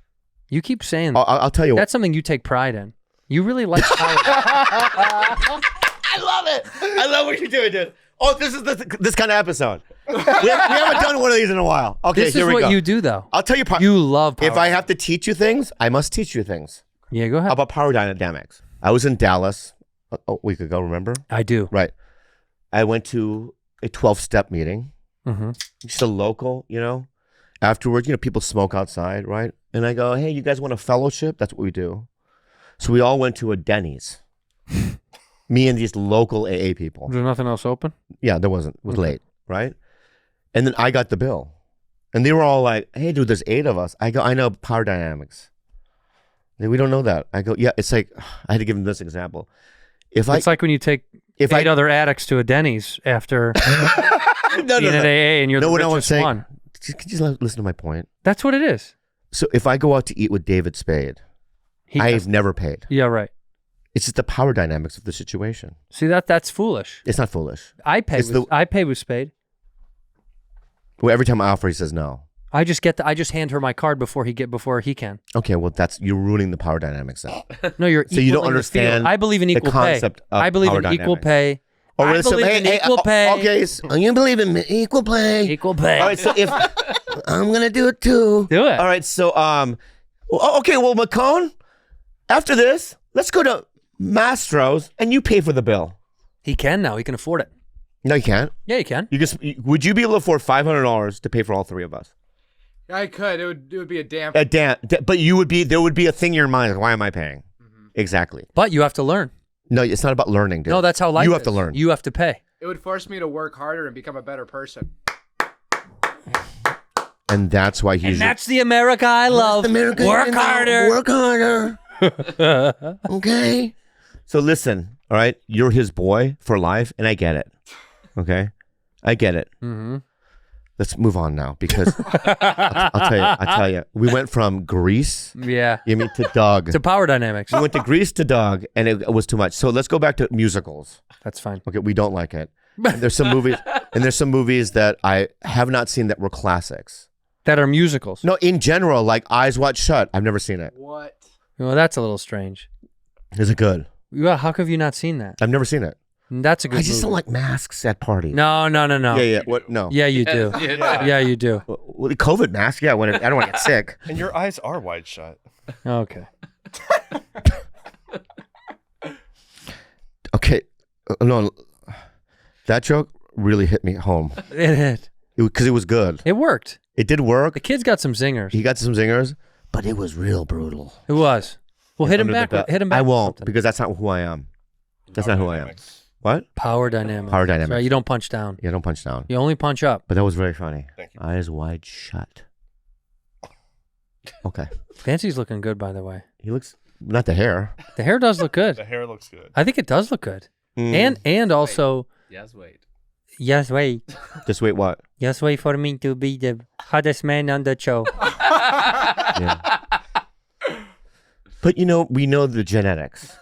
You keep saying I'll tell you what. that's something you take pride in. You really like power. I love it. I love what you're doing, dude. Oh, this is this kind of episode. we haven't done one of these in a while. Okay, This is here we what go. you do, though. I'll tell you. You love power. If I have to teach you things, I must teach you things Yeah, go ahead. about power dynamics. I was in Dallas a week ago. Remember? I do. Right. I went to a 12-step meeting. Mm-hmm. Just a local, Afterwards, people smoke outside, right? And I go, hey, you guys want a fellowship? That's what we do. So we all went to a Denny's. Me and these local AA people. Is there nothing else open? Yeah, there wasn't. It was late, right? And then I got the bill. And they were all like, hey, dude, there's 8 of us. I go, I know power dynamics. We don't know that. I go, yeah, it's like, I had to give them this example. It's like when you take 8 other addicts to a Denny's after being at AA and you're the what I was richest saying, one. Could you just listen to my point? That's what it is. So if I go out to eat with David Spade, I've never paid. Yeah, right. It's just the power dynamics of the situation. See, that's foolish. It's not foolish. I pay with Spade. Well, every time I offer, he says no. I just hand her my card before he can. Okay, well, you're ruining the power dynamics then. No, you're So you don't equaling the understand field. I believe in equal the concept pay. of I believe power in equal dynamics. pay. Or I believe in equal pay. Okay, so you believe in equal pay. Equal pay. All right, so if I'm gonna do it too. Do it. All right, so okay, well, McCone, after this, let's go to Mastro's and you pay for the bill. He can now. He can afford it. No, you can't. Yeah, he can. Would you be able to afford $500 to pay for all 3 of us? I could. It would be a damn. But there would be a thing in your mind like, why am I paying? Mm-hmm. Exactly. But you have to learn. No, it's not about learning, dude. No, that's how life You have is. to learn. You have to pay. It would force me to work harder and become a better person. And that's why he's. And that's the America I love. Work harder. Work harder. Okay. So listen, all right? You're his boy for life, and I get it. Okay? I get it. Mm-hmm. Let's move on now because I'll tell you. We went from Grease, Yeah. to Doug. To power dynamics. We went to Grease to Doug, and it was too much. So let's go back to musicals. That's fine. Okay, we don't like it. And there's some movies that I have not seen that were classics. That are musicals. No, in general, like Eyes Wide Shut. I've never seen it. What? Well, that's a little strange. Is it good? Well, how come you not seen that? I've never seen it. That's a good I just don't movie. like masks at parties. No. Yeah. What? No. Yeah, you do. Yeah, you do. Well, the COVID mask. Yeah. I don't want to get sick. And your eyes are wide shut. Okay. Okay. No. That joke really hit me home because it was good. It worked. It did work. The kid's got some zingers. He got some zingers, but it was real brutal. It was. Well, hit him Under the back. belt. Hit him back. I with won't something. because that's not who I am. That's not who I am. What? Power dynamics. Power dynamics. Right, you don't punch down. Yeah, don't punch down. You only punch up. But that was very funny. Thank you. Eyes wide shut. Okay. Fancy's looking good, by the way. He looks, not the hair. The hair does look good. The hair looks good. I think it does look good. Mm. And also, Yes, wait. yes, wait. Just wait, what? Just wait for me to be the hottest man on the show. Yeah. But we know the genetics.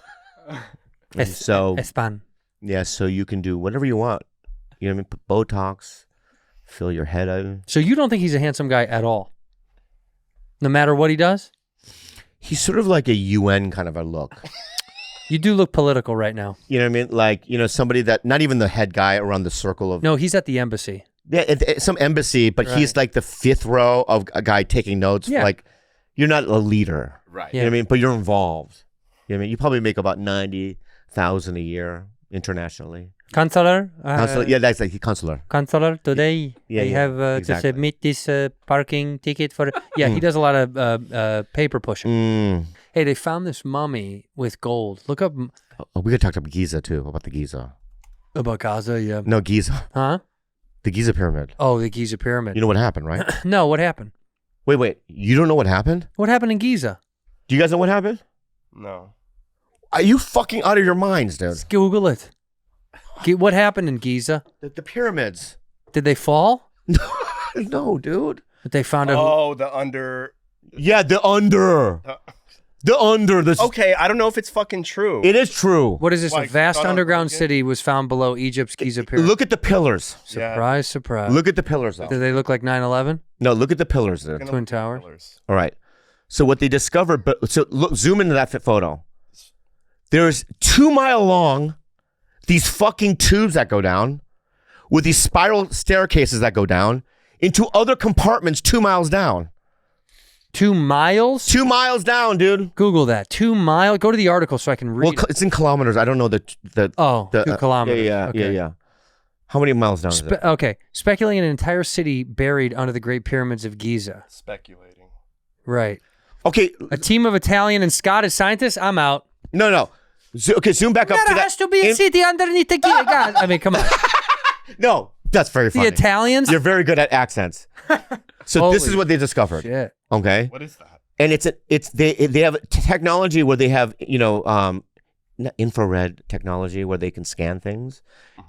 And so, Espan. yeah, so you can do whatever you want. You know what I mean? Put Botox, fill your head in. So you don't think he's a handsome guy at all? No matter what he does? He's sort of like a UN kind of a look. You do look political right now. You know what I mean? Like, somebody that, not even the head guy around the circle of. No, he's at the embassy. Yeah, some embassy, but Right. he's like the 5th row of a guy taking notes. Yeah. Like, you're not a leader. Right. You know what I mean? But you're involved. You know what I mean? You probably make about 90,000 a year internationally. Counselor? Consular, yeah, that's like consular. Counselor, today Yeah, I yeah, have exactly. to submit this parking ticket for... Yeah, he does a lot of paper pushing. Mm. Hey, they found this mummy with gold. Look up Oh, we could talk about Giza too. About the Giza. about Gaza, yeah. No, Giza. Huh? The Giza pyramid. Oh, the Giza pyramid. You know what happened, right? No, what happened? Wait. You don't know what happened? What happened in Giza? Do you guys know what happened? No. Are you fucking out of your minds, dude? Let's Google it. What happened in Giza? The pyramids. Did they fall? No, dude. But they found out. Oh, the under. Yeah, the under. The under. This. Okay, I don't know if it's fucking true. It is true. What is this? A Like, vast thought underground again? city was found below Egypt's Giza pyramid. Look at the pillars. Surprise, surprise. Look at the pillars, though. Did they look like 9/11? No, look at the pillars, dude. Gonna Twin look at Towers? pillars. All right. So what they discovered, but so look, zoom into that photo. There's 2 mile long, these fucking tubes that go down, with these spiral staircases that go down into other compartments 2 miles down. 2 miles? 2 miles down, dude. Google that. 2 mile. Go to the article so I can read. Well, it's in kilometers. I don't know the. Oh, the 2 kilometers. Yeah. Okay. How many miles down is it? Okay. Speculating an entire city buried under the Great Pyramids of Giza. Speculating. Right. Okay. A team of Italian and Scottish scientists? I'm out. No. Okay, zoom back up to There that. has to be a city underneath the Giza. God, I mean, come on. No, that's very The funny. Italians? You're very good at accents. So this is what they discovered. Shit. Okay. What is that? And they have technology where they have infrared technology where they can scan things,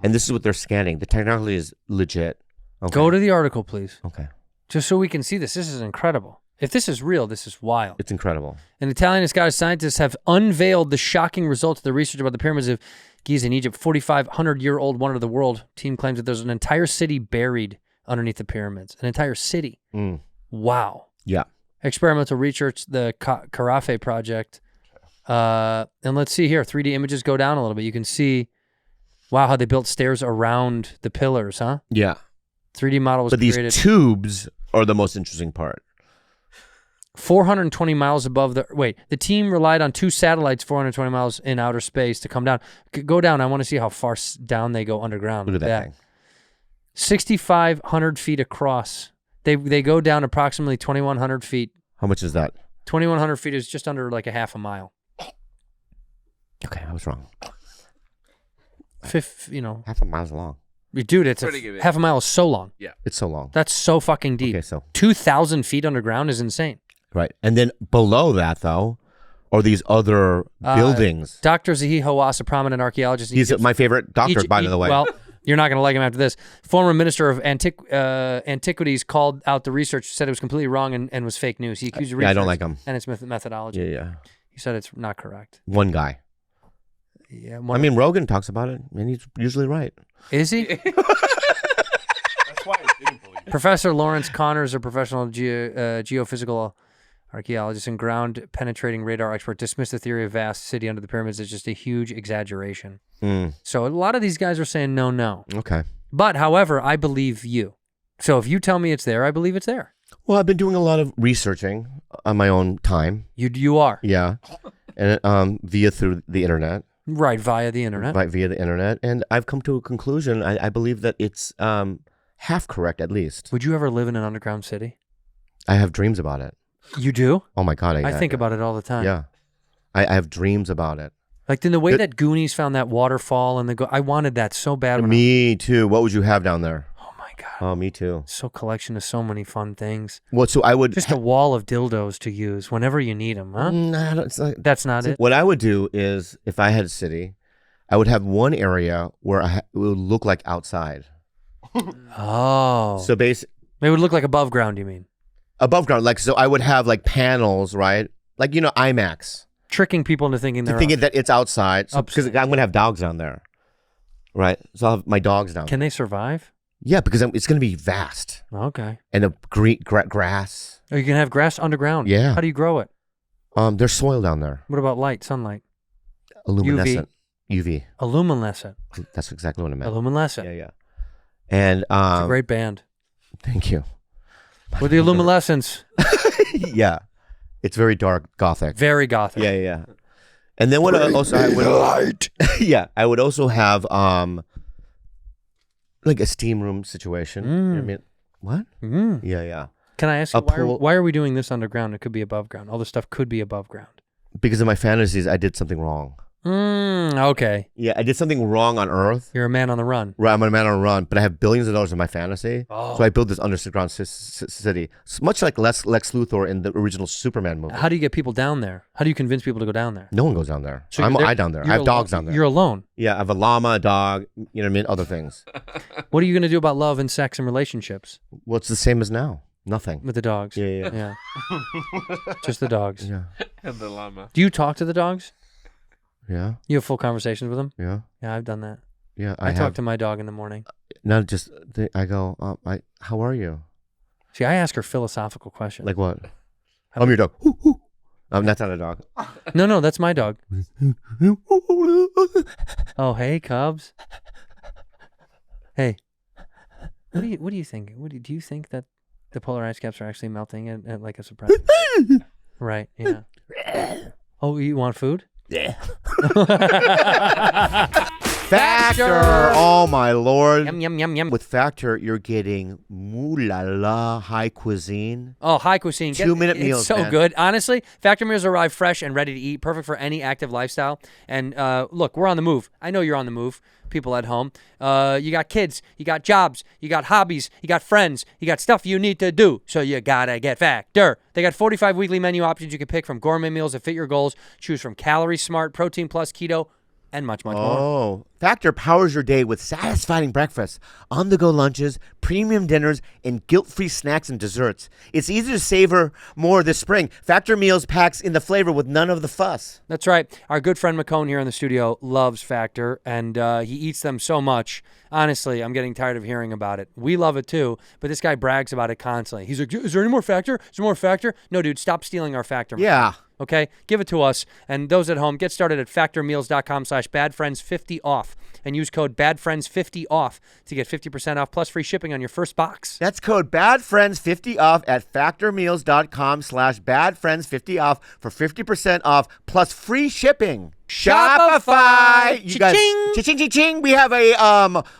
and this is what they're scanning. The technology is legit. Okay. Go to the article, please. Okay, Just so we can see this. This is incredible. If this is real, this is wild. it's incredible. And Italian and Scottish scientists have unveiled the shocking results of the research about the pyramids of Giza in Egypt. 4,500-year-old wonder of the world. Team claims that there's an entire city buried underneath the pyramids. An entire city. Mm. Wow. Yeah. Experimental research, the Carafe project. And let's see here. 3D images go down a little bit. You can see, wow, how they built stairs around the pillars, huh? Yeah. 3D model was But these created tubes are the most interesting part. 420 miles above the... Wait, the team relied on 2 satellites 420 miles in outer space to come down. Go down. I want to see how far down they go underground. Look at that thing. 6,500 feet across. They go down approximately 2,100 feet. How much is that? 2,100 feet is just under like a half a mile. Okay, I was wrong. Half a mile's long. Dude, it's Pretty good. half a mile is so long. It's so long. That's so fucking deep. Okay, so 2,000 feet underground is insane. right, and then below that though, are these other buildings? Dr. Zahi Hawass, a prominent archaeologist. in He's Egypt- my favorite doctor, Egypt- by the way. Well, you're not going to like him after this. Former minister of antiquities called out the research, said it was completely wrong and was fake news. He accused the Yeah, I research don't like him. and its methodology. Yeah. He said it's not correct. One guy. Yeah, I mean, Rogan talks about it, and he's usually right. is he? That's why I didn't believe it. Professor Lawrence Connors, a professional geophysical archaeologist and ground-penetrating radar expert, dismissed the theory of vast city under the pyramids as just a huge exaggeration. So a lot of these guys are saying no. Okay. But, however, I believe you. So if you tell me it's there, I believe it's there. Well, I've been doing a lot of researching on my own time. You are. Yeah. And through the internet. Right, via the internet. Right, via the internet. And I've come to a conclusion. I believe that it's half correct, at least. Would you ever live in an underground city? I have dreams about it. You do? Oh, my God. I think about it all the time. Yeah. I have dreams about it. Like in the way that Goonies found that waterfall and I wanted that so bad. Me too. What would you have down there? Oh my God. Oh, me too. So collection of so many fun things. Well, so I would Just a wall of dildos to use whenever you need them, huh? Nah, it's like, That's not it. what I would do is, if I had a city, I would have one area where it would look like outside. Oh. So basically, It would look like above ground, you mean? above ground, like, so I would have like panels, right? Like, IMAX. Tricking people into thinking they're Thinking that it's outside. So, because Upstairs. I'm going to have dogs down there. Right? So I'll have my dogs down Can there. they survive? Yeah, because it's going to be vast. Okay. And a green grass. Or you can have grass underground. Yeah. How do you grow it? There's soil down there. What about light, sunlight? Luminescent. UV. Illuminescent. That's exactly what I meant. Illuminescent. Yeah. And It's a great band. thank you. With the Illuminescence. Yeah. It's very dark, gothic. Very gothic. Yeah. And then what also I would yeah, I would also have like a steam room situation. You know what I mean? What? Mm. Yeah. Can I ask you, A pool- why are we doing this underground? It could be above ground. All this stuff could be above ground. Because of my fantasies, I did something wrong. Okay. Yeah, I did something wrong on Earth. You're a man on the run. Right, I'm a man on a run, but I have billions of dollars in my fantasy. Oh. So I build this underground city. It's much like Lex Luthor in the original Superman movie. How do you get people down there? How do you convince people to go down there? No one goes down there. So I'm you're there- I down there. I you're have alone- dogs down there. You're alone. Yeah, I have a llama, a dog, you know what I mean? Other things. What are you going to do about love and sex and relationships Well, it's the same as now. Nothing. with the dogs? Yeah. Yeah. Just the dogs. Yeah. And the llama. Do you talk to the dogs? Yeah. You have full conversations with them? Yeah. Yeah, I've done that. Yeah. I talk to my dog in the morning. Not just, I go, how are you? See, I ask her philosophical questions. Like what? I'm your dog. That's not a dog. No, that's my dog. Oh, hey, Cubs. Hey, what do you think? Do you think that the polar ice caps are actually melting at like a surprise? Right. Yeah. Oh, you want food? Yeah. Factor. Oh my lord. Yum yum yum yum. With Factor, you're getting moo la la high cuisine. Oh, high cuisine. 2-minute it's meals, so man. good. Honestly, Factor meals arrive fresh and ready to eat, perfect for any active lifestyle. And look, we're on the move. I know you're on the move, people at home. You got kids, you got jobs, you got hobbies, you got friends, you got stuff you need to do. So you gotta get Factor. They got 45 weekly menu options you can pick from gourmet meals that fit your goals. Choose from Calorie Smart, Protein Plus, Keto, and much, much more. Oh, Factor powers your day with satisfying breakfast, on-the-go lunches, premium dinners, and guilt-free snacks and desserts. It's easy to savor more this spring. Factor meals packs in the flavor with none of the fuss. That's right. Our good friend McCone here in the studio loves Factor, and he eats them so much. Honestly, I'm getting tired of hearing about it. We love it too, but this guy brags about it constantly. He's like, is there any more Factor? Is there more Factor? No, dude, stop stealing our Factor. Yeah. Okay, give it to us. And those at home, get started at factormeals.com/badfriends50 off and use code badfriends50 off to get 50% off plus free shipping on your first box. That's code BADFRIENDS50 off at factormeals.com/badfriends50 off for 50% off plus free shipping. Shopify! You guys, Cha-ching! cha-ching. We have a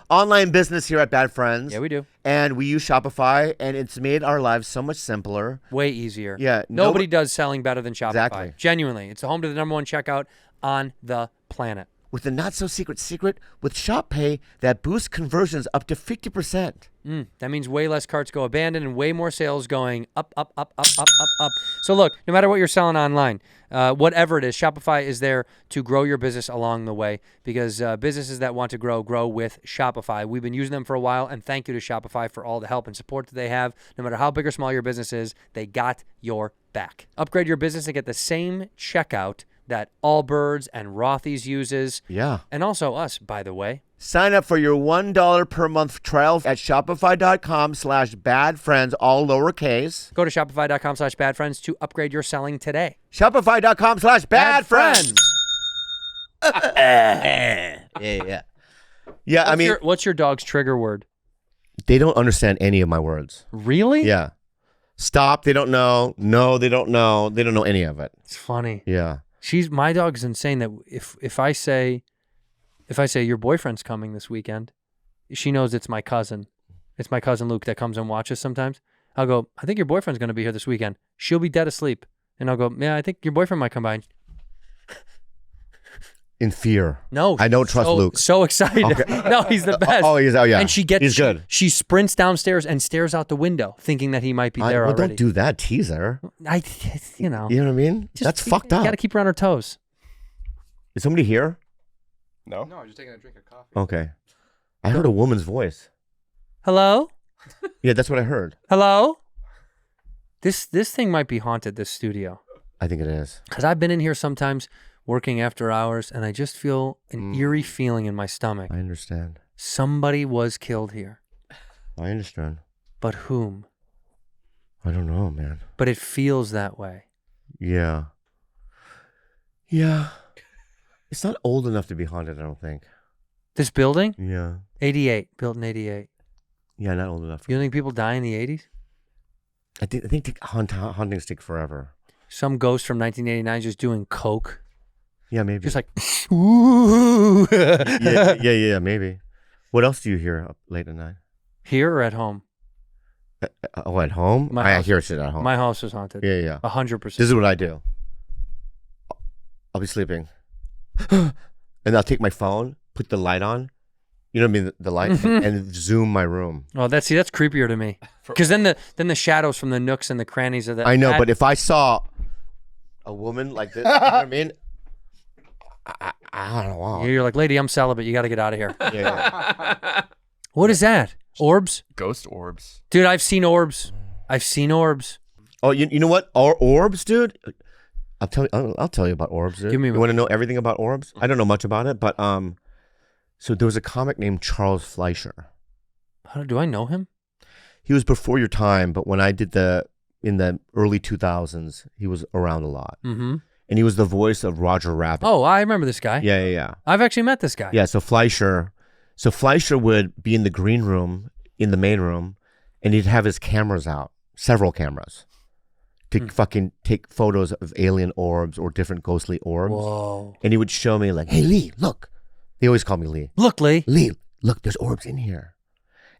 online business here at Bad Friends. Yeah, we do. And we use Shopify, and it's made our lives so much simpler. Way easier. Yeah, Nobody does selling better than Shopify. Exactly. Genuinely. It's the home to the #1 checkout on the planet. With the not-so-secret secret with Shop Pay that boosts conversions up to 50%. That means way less carts go abandoned and way more sales going up, up, up, up, up, up, up. So look, no matter what you're selling online, whatever it is, Shopify is there to grow your business along the way because businesses that want to grow with Shopify. We've been using them for a while, and thank you to Shopify for all the help and support that they have. No matter how big or small your business is, they got your back. Upgrade your business and get the same checkout that Allbirds and Rothy's uses. Yeah. And also us, by the way. Sign up for your $1 per month trial at shopify.com/badfriends, all lowercase. Go to shopify.com/badfriends to upgrade your selling today. Shopify.com/badfriends. Yeah. I mean, What's your dog's trigger word? they don't understand any of my words. Really? Yeah. Stop, they don't know. No, they don't know. They don't know any of it. It's funny. Yeah. My dog's insane that if I say your boyfriend's coming this weekend, she knows it's my cousin. It's my cousin Luke that comes and watches sometimes. I'll go, I think your boyfriend's going to be here this weekend. She'll be dead asleep. And I'll go, yeah, I think your boyfriend might come by. In fear. No. I don't trust Luke. So excited. Okay. No, he's the best. Yeah. And he's good. She sprints downstairs and stares out the window thinking that he might be there already. Don't do that, teaser. You know. You know what I mean? That's fucked up. You got to keep her on her toes. Is somebody here? No. No, I'm just taking a drink of coffee. Okay. I heard a woman's voice. Hello? Yeah, that's what I heard. Hello? This thing might be haunted, this studio. I think it is. Because I've been in here sometimes working after hours, and I just feel an eerie feeling in my stomach. I understand. Somebody was killed here. I understand. But whom? I don't know, man. But it feels that way. Yeah. Yeah. It's not old enough to be haunted, I don't think. This building? Yeah. 88. Built in 88. Yeah, not old enough. You don't think people die in the 80s? I think hauntings take forever. Some ghost from 1989 just doing coke. Yeah, maybe. Just like, ooh. yeah, maybe. What else do you hear up late at night? Here or at home? Oh, at home? I hear shit at home. My house is haunted. Yeah. 100%. This is what I do. I'll be sleeping. and I'll take my phone, put the light on. You know what I mean? The light and zoom my room. Oh, that's creepier to me. Because then the shadows from the nooks and the crannies of that. I know, but if I saw a woman like this, you know what I mean? I don't know. You're like, lady, I'm celibate. You got to get out of here. Yeah. What is that? Orbs? Ghost orbs. Dude, I've seen orbs. Oh, you know what? Orbs, dude. I'll tell you about orbs, dude. Give me you want to know everything about orbs? I don't know much about it, but so there was a comic named Charles Fleischer. How do I know him? He was before your time, but when I did in the early 2000s, he was around a lot. Mm-hmm. And he was the voice of Roger Rabbit. Oh, I remember this guy. Yeah. I've actually met this guy. Yeah, so Fleischer would be in the green room, in the main room, and he'd have his cameras out, several cameras, to fucking take photos of alien orbs or different ghostly orbs. Whoa. And he would show me like, hey, Lee, look. They always call me Lee. Look, Lee. Lee, look, there's orbs in here.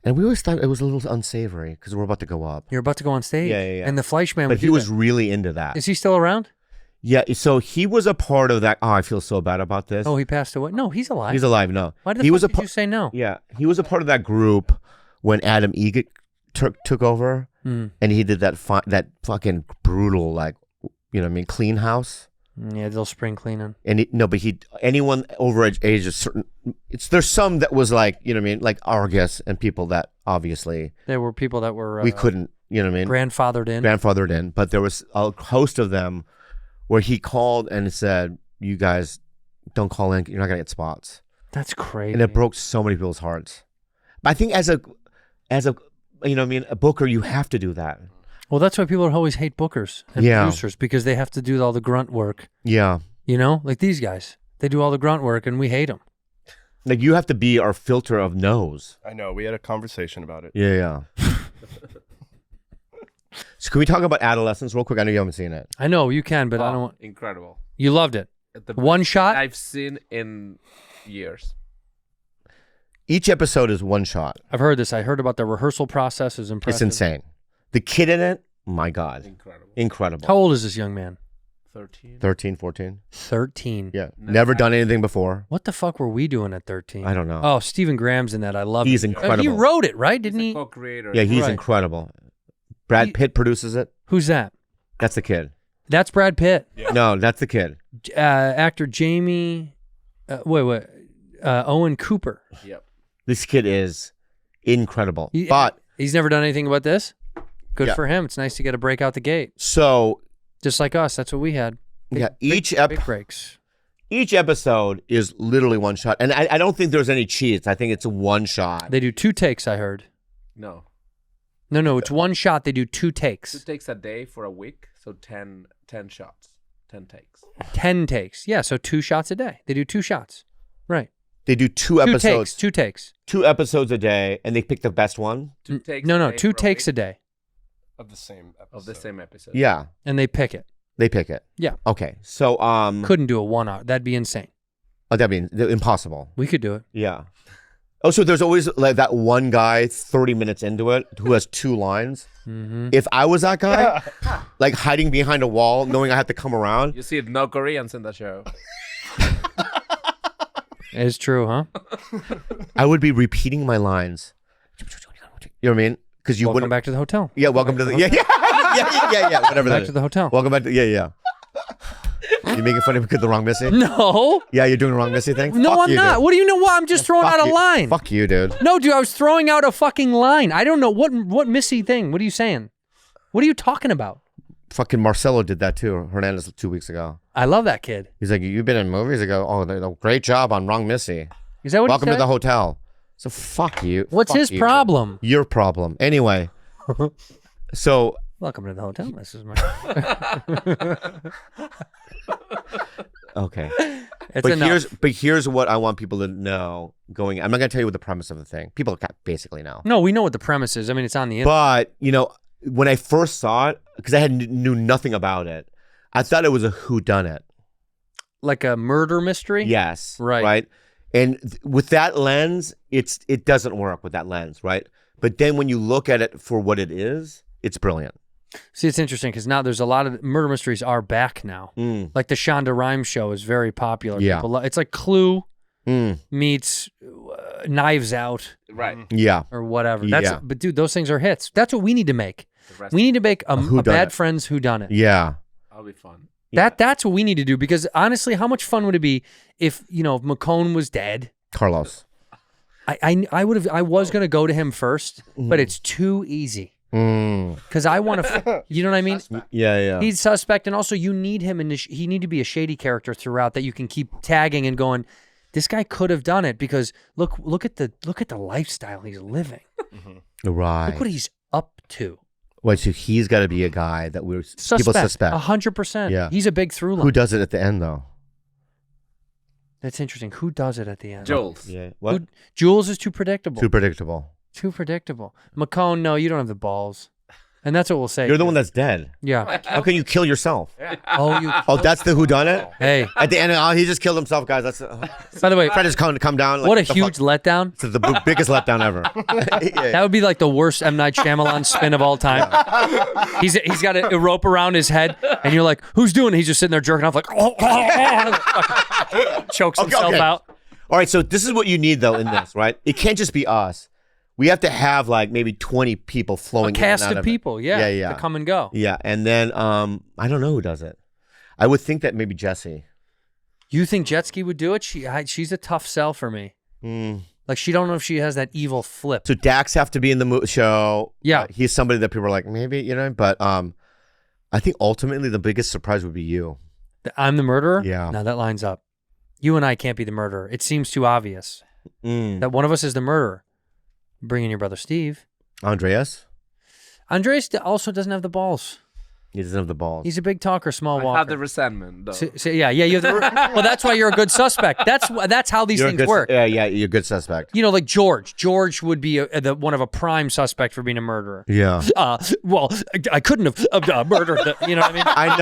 And we always thought it was a little unsavory because we're about to go up. You're about to go on stage. Yeah. And the Fleischman But he was really into that. Is he still around? Yeah, so he was a part of that. Oh, I feel so bad about this. Oh, he passed away. No, he's alive. He's alive, no. Why the he fuck was did you say no? Yeah, he was a part of that group when Adam Egget took over, and he did that fucking brutal, like, you know what I mean, clean house. Yeah, they'll spring cleaning. And anyone over age of certain, there's some that was like, you know what I mean, like Argus and people that obviously There were people that were we couldn't, you know what I mean, grandfathered in. but there was a host of them where he called and said, you guys don't call in, you're not gonna get spots. That's crazy. And it broke so many people's hearts. But I think as a you know what I mean, a booker, you have to do that. Well, that's why people always hate bookers and producers, because they have to do all the grunt work. Yeah. You know, like these guys, they do all the grunt work and we hate them. Like you have to be our filter of no's. I know. We had a conversation about it. Yeah. So can we talk about Adolescence real quick? I know you haven't seen it. I know you can, but I don't want. Incredible. You loved it. The One best shot? I've seen in years. Each episode is one shot. I've heard this. I heard about the rehearsal process. Is impressive. It's insane. The kid in it, my God. Incredible. How old is this young man? 13. 13, 14? 13. Yeah. Never done anything before. What the fuck were we doing at 13? I don't know. Oh, Stephen Graham's in that. I love He's it. incredible. He wrote it, right? Didn't He's he? a co-creator. Yeah, he's Right. incredible. Brad Pitt produces it. Who's that? That's the kid. That's Brad Pitt. No, that's the kid. Actor Jamie. Owen Cooper. Yep. This kid is incredible. He- But He's never done anything about this. Good Yeah. for him. It's nice to get a break out the gate. so Just like us. That's what we had. each Big breaks. each episode is literally one shot, and I don't think there's any cheats. I think it's a one shot. They do 2 takes, I heard. No. No, it's one shot. They do 2 takes. It takes a day for a week, so 10 shots, 10 takes. 10 takes. Yeah, so 2 shots a day. They do 2 shots. Right. They do 2 2 episodes. takes. 2 takes. 2 episodes a day, and they pick the best one. 2 takes. No, a day 2 for takes a week day. Of the same episode. of the same episode. Yeah, And they pick it. they pick it. Yeah. Okay, so Couldn't do a 1 hour. That'd be insane. that'd be impossible. We could do it. Yeah. Oh, so there's always like that one guy 30 minutes into it who has 2 lines. Mm-hmm. If I was that guy, like hiding behind a wall, knowing I have to come around, You see, no Koreans in the show. It's true, huh? I would be repeating my lines. You know what I mean? Because you Welcome wouldn't. back to the hotel. Yeah, welcome to the. Yeah, whatever that Back is. to the hotel. Welcome back to. Yeah. You making fun of me because the wrong Missy? No. Yeah, you're doing the wrong Missy thing? No, Fuck I'm you, not. dude. What do you know? What? I'm just throwing Fuck out a you. line. Fuck you, dude. No, dude, I was throwing out a fucking line. I don't know. What Missy thing? What are you saying? What are you talking about? Fucking Marcelo did that too. Hernandez 2 weeks ago. I love that kid. He's like, you've been in movies? I go, oh, great job on Wrong Missy. Is that what Welcome he to said? the hotel. So fuck you. What's Fuck his you, problem? dude. Your problem. Anyway, so Welcome to the hotel. This is my. okay. It's But enough. here's what I want people to know. I'm not gonna tell you what the premise of the thing. People basically know. No, we know what the premise is. I mean, it's on the internet. But when I first saw it, because I knew nothing about it, I thought it was a whodunit. Like a murder mystery. Yes. Right. Right. And with that lens, it doesn't work with that lens, right? But then when you look at it for what it is, it's brilliant. See, it's interesting because now there's a lot of murder mysteries are back now. Like the Shonda Rhimes show is very popular. Yeah. People it's like Clue meets Knives Out Right. Yeah. or whatever. Yeah. But dude, those things are hits. That's what we need to make. We need to make a Whodunit. Bad Friends Whodunit. Yeah. That'll be fun. That's what we need to do because honestly, how much fun would it be if if McCone was dead? Carlos. I was gonna go to him first, but it's too easy because I want to. You know what I mean? Yeah. He's suspect, and also you need him, and he need to be a shady character throughout that you can keep tagging and going. This guy could have done it because look at the lifestyle he's living. Right. Look what he's up to. Wait, so he's got to be a guy that people suspect. 100%. Yeah. He's a big through line. Who does it at the end though? That's interesting. Who does it at the end? Jules. Yeah. What? Jules is too predictable. Too predictable. Too predictable. McCone, no, you don't have the balls. And that's what we'll say. You're the one that's dead. Yeah. How can you kill yourself? Oh, That's the whodunit? Hey. At the end, he just killed himself, guys. That's By the way, Fred has come down. Like, what a the huge fuck? letdown. It's the biggest letdown ever. That would be like the worst M. Night Shyamalan spin of all time. He's got a rope around his head, and you're like, who's doing it? He's just sitting there jerking off like, chokes himself out. All right, so this is what you need, though, in this, right? It can't just be us. We have to have, like, maybe 20 people flowing A in and cast out of it. people, Yeah. to come and go. Yeah, and then I don't know who does it. I would think that maybe Jesse. You think Jet Ski would do it? She's a tough sell for me. Like, she don't know if she has that evil flip. So Dax have to be in the show. Yeah. He's somebody that people are like, maybe, but I think ultimately the biggest surprise would be you. I'm the murderer? Yeah. No, that lines up. You and I can't be the murderer. It seems too obvious that one of us is the murderer. Bring in your brother Steve. Andreas? Andres also doesn't have the balls. He doesn't have the balls. He's a big talker, small I walker. have the resentment, though. So, yeah. You have well, that's why you're a good suspect. That's how these You're a things good work. Yeah, you're a good suspect. Like George. George would be one of a prime suspect for being a murderer. Yeah. Well, I couldn't have murdered the, you know what I mean? I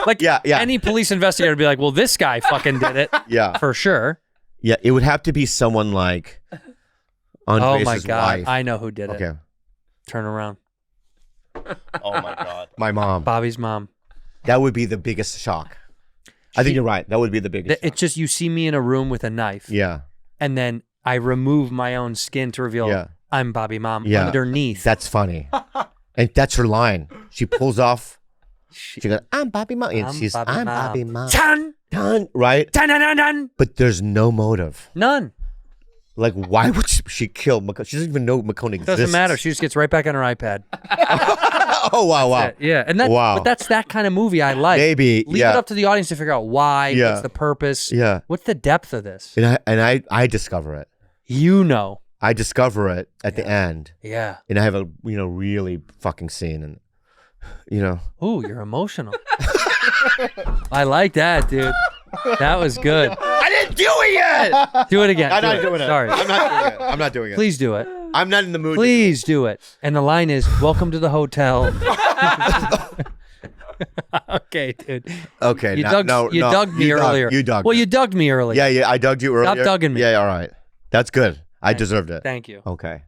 know. Yeah. Any police investigator would be like, well, this guy fucking did it. Yeah. For sure. Yeah, it would have to be someone like Andres' Oh my God. wife. I know who did it. Okay. Turn around. Oh my God. My mom. Bobby's mom. That would be the biggest shock. I think you're right. That would be the biggest shock. It's just you see me in a room with a knife. Yeah. And then I remove my own skin to reveal I'm Bobby Mom underneath. That's funny. And that's her line. She pulls off. She goes, I'm Bobby Mom. And she's, I'm Bobby Mom. Done. Right? Dun. But there's no motive. None. Like, why would she kill McCone? She doesn't even know McCone exists. Doesn't matter. She just gets right back on her iPad. Oh, wow. Yeah. And but that's that kind of movie I like. Maybe. Leave it up to the audience to figure out why. Yeah. What's the purpose? Yeah. What's the depth of this? And I discover it. I discover it at the end. Yeah. And I have a really fucking scene, and Ooh, you're emotional. I like that, dude. That was good. I didn't do it yet. Do it again. I'm not doing it. Sorry. I'm not doing it. Please do it. I'm not in the mood. Please do it. And the line is, "Welcome to the hotel." Okay, dude. Okay. You dug me earlier. You dug. Well, you dug me earlier. Yeah. I dug you earlier. Stop dugging me. Yeah. All right. That's good. I deserved it. Thank you. Okay.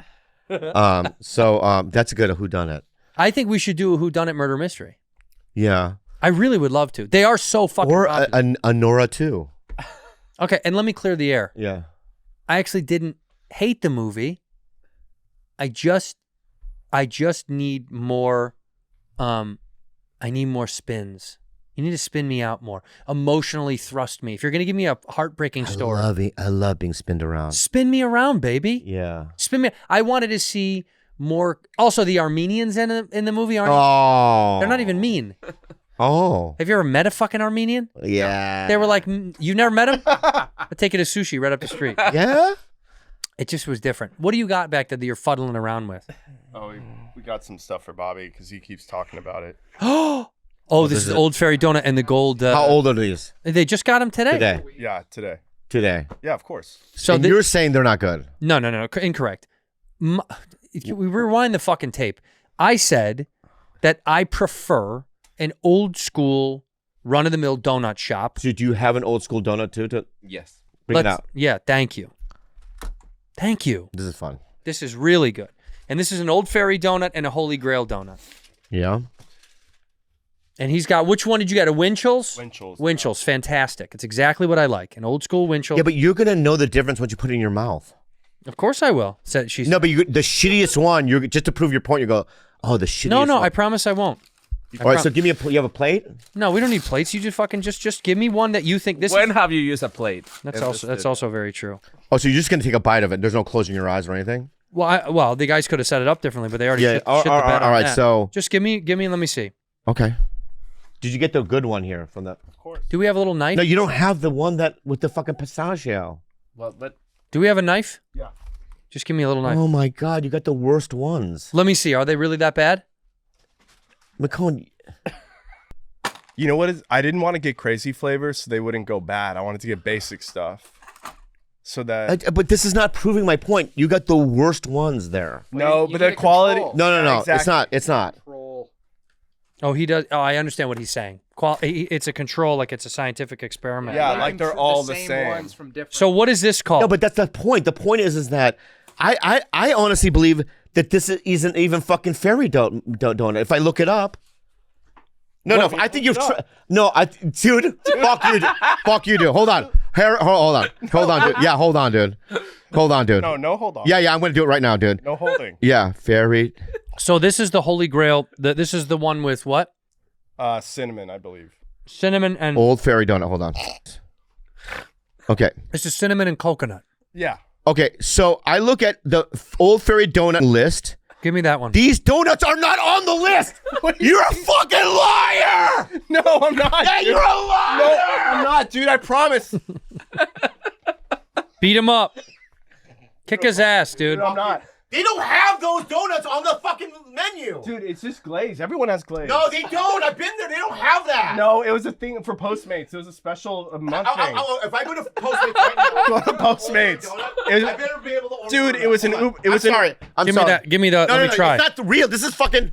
So that's a good whodunit. I think we should do a whodunit murder mystery. Yeah. I really would love to. They are so fucking. Or popular. Anora too. Okay, and let me clear the air. Yeah. I actually didn't hate the movie. I just need more. I need more spins. You need to spin me out more. Emotionally thrust me. If you're gonna give me a heartbreaking story, I love being spinned around. spin me around, baby. Yeah. Spin me. I wanted to see more. Also, the Armenians in the movie aren't. Oh. They're not even mean. Oh. Have you ever met a fucking Armenian? Yeah. They were like, you never met him? I'll take you to sushi right up the street. Yeah. It just was different. What do you got back there that you're fuddling around with? Oh, we got some stuff for Bobby because he keeps talking about it. Oh, this is Old Fairy Donut and the gold. How old are these? They just got them today. Yeah, today. Today. Yeah, of course. So and you're saying they're not good. No, incorrect. We rewind the fucking tape. I said that I prefer an old school run-of-the-mill donut shop. So do you have an old school donut too? To Yes. bring it out. Yeah, thank you. Thank you. This is fun. This is really good. And this is an Old Fairy donut and a Holy Grail donut. Yeah. And he's got, which one did you get? A Winchell's? Winchell's. Winchell's, fantastic. It's exactly what I like. An old school Winchell. Yeah, but you're gonna know the difference once you put it in your mouth. Of course I will. Said she's No, but the shittiest one. You're just to prove your point. You go, oh, the shittiest. No, one. I promise I won't. All right, so give me you have a plate? No, we don't need plates. You just fucking just give me one that you think this When is. have you used a plate? That's also very true. Oh, so you're just gonna take a bite of it. There's no closing your eyes or anything. Well, the guys could have set it up differently, but they already shit the bed on all right. that. So Just give me and let me see. okay. Did you get the good one here from the? Of course. Do we have a little knife? No, you don't have the one that with the fucking pistachio. Well, but Do we have a knife? Yeah. Just give me a little knife. Oh my god, you got the worst ones. Let me see. Are they really that bad? McCone, You know what is? I didn't want to get crazy flavors so they wouldn't go bad. I wanted to get basic stuff. So that but this is not proving my point. You got the worst ones there. no, you but get the a quality. control. No. Exactly. It's not. It's not. Roll. Oh, he does. Oh, I understand what he's saying. It's a control, like it's a scientific experiment. Yeah, Learn like they're from all the same same. ones from different. So what is this called? No, but that's the point. The point is that I honestly believe that this isn't even fucking fairy donut. If I look it up. No, I think you've. Dude, fuck you, dude. Hold on, hold on, dude. Yeah, hold on, dude. No, hold on. Yeah, I'm gonna do it right now, dude. No holding. Yeah, fairy. So this is the Holy Grail. This is the one with what? Cinnamon, I believe. Cinnamon and Old fairy donut. Hold on. Okay. this is cinnamon and coconut. Yeah. Okay. So I look at the old fairy donut list. Give me that one. These donuts are not on the list. You're a fucking liar. No, I'm not. Yeah, dude. you're a liar. No, I'm not, dude. I promise. Beat him up. Kick his ass, dude. Dude, I'm not. They don't have those donuts on the fucking menu. Dude, it's just glaze. Everyone has glaze. No, they don't. I've been there. They don't have that. No, it was a thing for Postmates. It was a special month thing. If I go to Postmates right now, Go to Postmates. I better be able to order. Dude, it was an Uber. It was I'm sorry. I'm Give sorry. me that. Give me the. No, let no, me no, try. It's not the real. This is fucking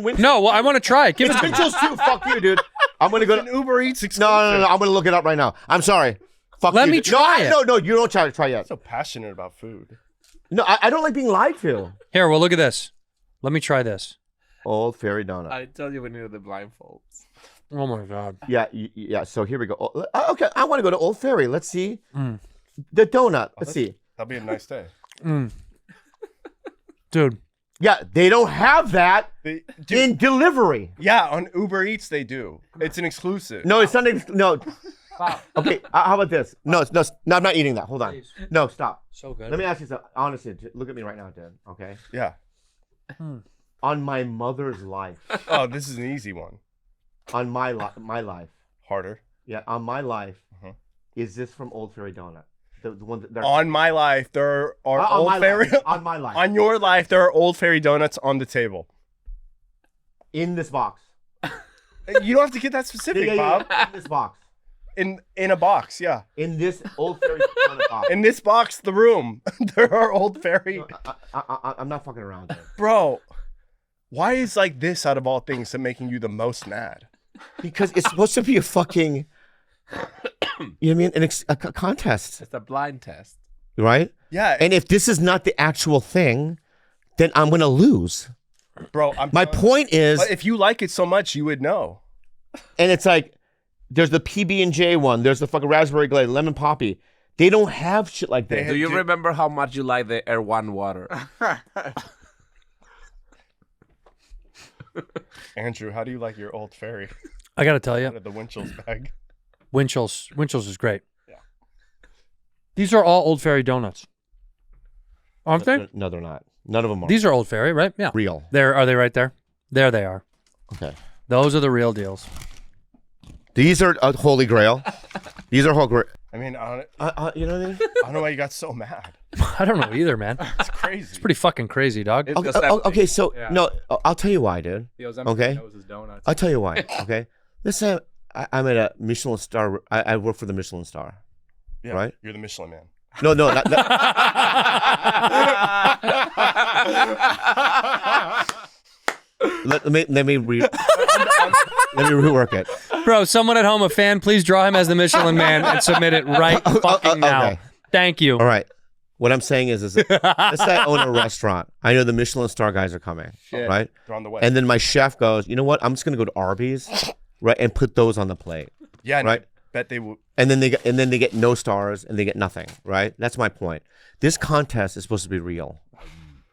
Winchell's. No, well, I want to try it. Give it It's to me. Winchell's too. Fuck you, dude. I'm gonna go an to. Uber Eats exclusive. No. I'm gonna look it up right now. I'm sorry. Fuck Let you. me dude. try it. No, you don't try yet. So passionate about food. No, I don't like being lied to. Here, well, look at this. Let me try this. Old fairy donut. I told you we needed the blindfolds. Oh my god. Yeah. So here we go. Okay, I want to go to Old Fairy. Let's see the donut. Let's see. That'll be a nice day. Dude. Yeah, they don't have that Dude, in delivery. yeah, on Uber Eats they do. It's an exclusive. No, it's not. No. Okay, how about this? No, I'm not eating that. Hold on. No, stop. So good. Let me ask you something. Honestly, look at me right now, Dan. Okay. Yeah. On my mother's life, Oh, this is an easy one. on my life, Harder. yeah, on my life, is this from Old Fairy Donut? The one that they're On my life, there are on old my fairy. life, on my life, On your life, there are old fairy donuts on the table. in this box. You don't have to get that specific, Bob. in this box. In a box, yeah. In this Old Fairy Donut box. In this box, the room, there are old fairy. I'm not fucking around, dude. Bro, why is like this out of all things that making you the most mad? Because it's supposed to be a fucking, you know what I mean? A contest, It's a blind test. right? Yeah, And if this is not the actual thing, then I'm gonna lose. bro. My point is, But if you like it so much, you would know. and it's like, there's the PB&J one. There's the fucking raspberry glaze, lemon poppy. They don't have shit like that. Do you remember how much you like the Air One water? Andrew, how do you like your old fairy? I got to tell you, Out of the Winchell's bag. Winchell's is great. Yeah. These are all Old Fairy donuts. Aren't they? No, they're not. None of them are These are Old Fairy, right? Yeah. real. Are they right there? There they are. Okay. Those are the real deals. These are Holy Grail. These are Holy Grail. I mean, I You know what I mean? don't know why you got so mad. I don't know either, man. It's crazy. Pretty fucking crazy, dog. It's just Okay, so Yeah. no, I'll tell you why, dude. Okay. Knows his donuts. I'll tell you why. Okay. Let's say I'm at a Michelin star. I work for the Michelin star. Yeah, right? You're the Michelin man. No, not let me rework it. Bro, someone at home, a fan, please draw him as the Michelin man and submit it right fucking now. Okay. Thank you. All right. What I'm saying is let's say I own a restaurant. I know the Michelin star guys are coming, right? They're on the way. And then my chef goes, you know what? I'm just gonna go to Arby's, right, and put those on the plate, Yeah, and right? I bet they will. And then they get no stars and they get nothing, right? That's my point. This contest is supposed to be real,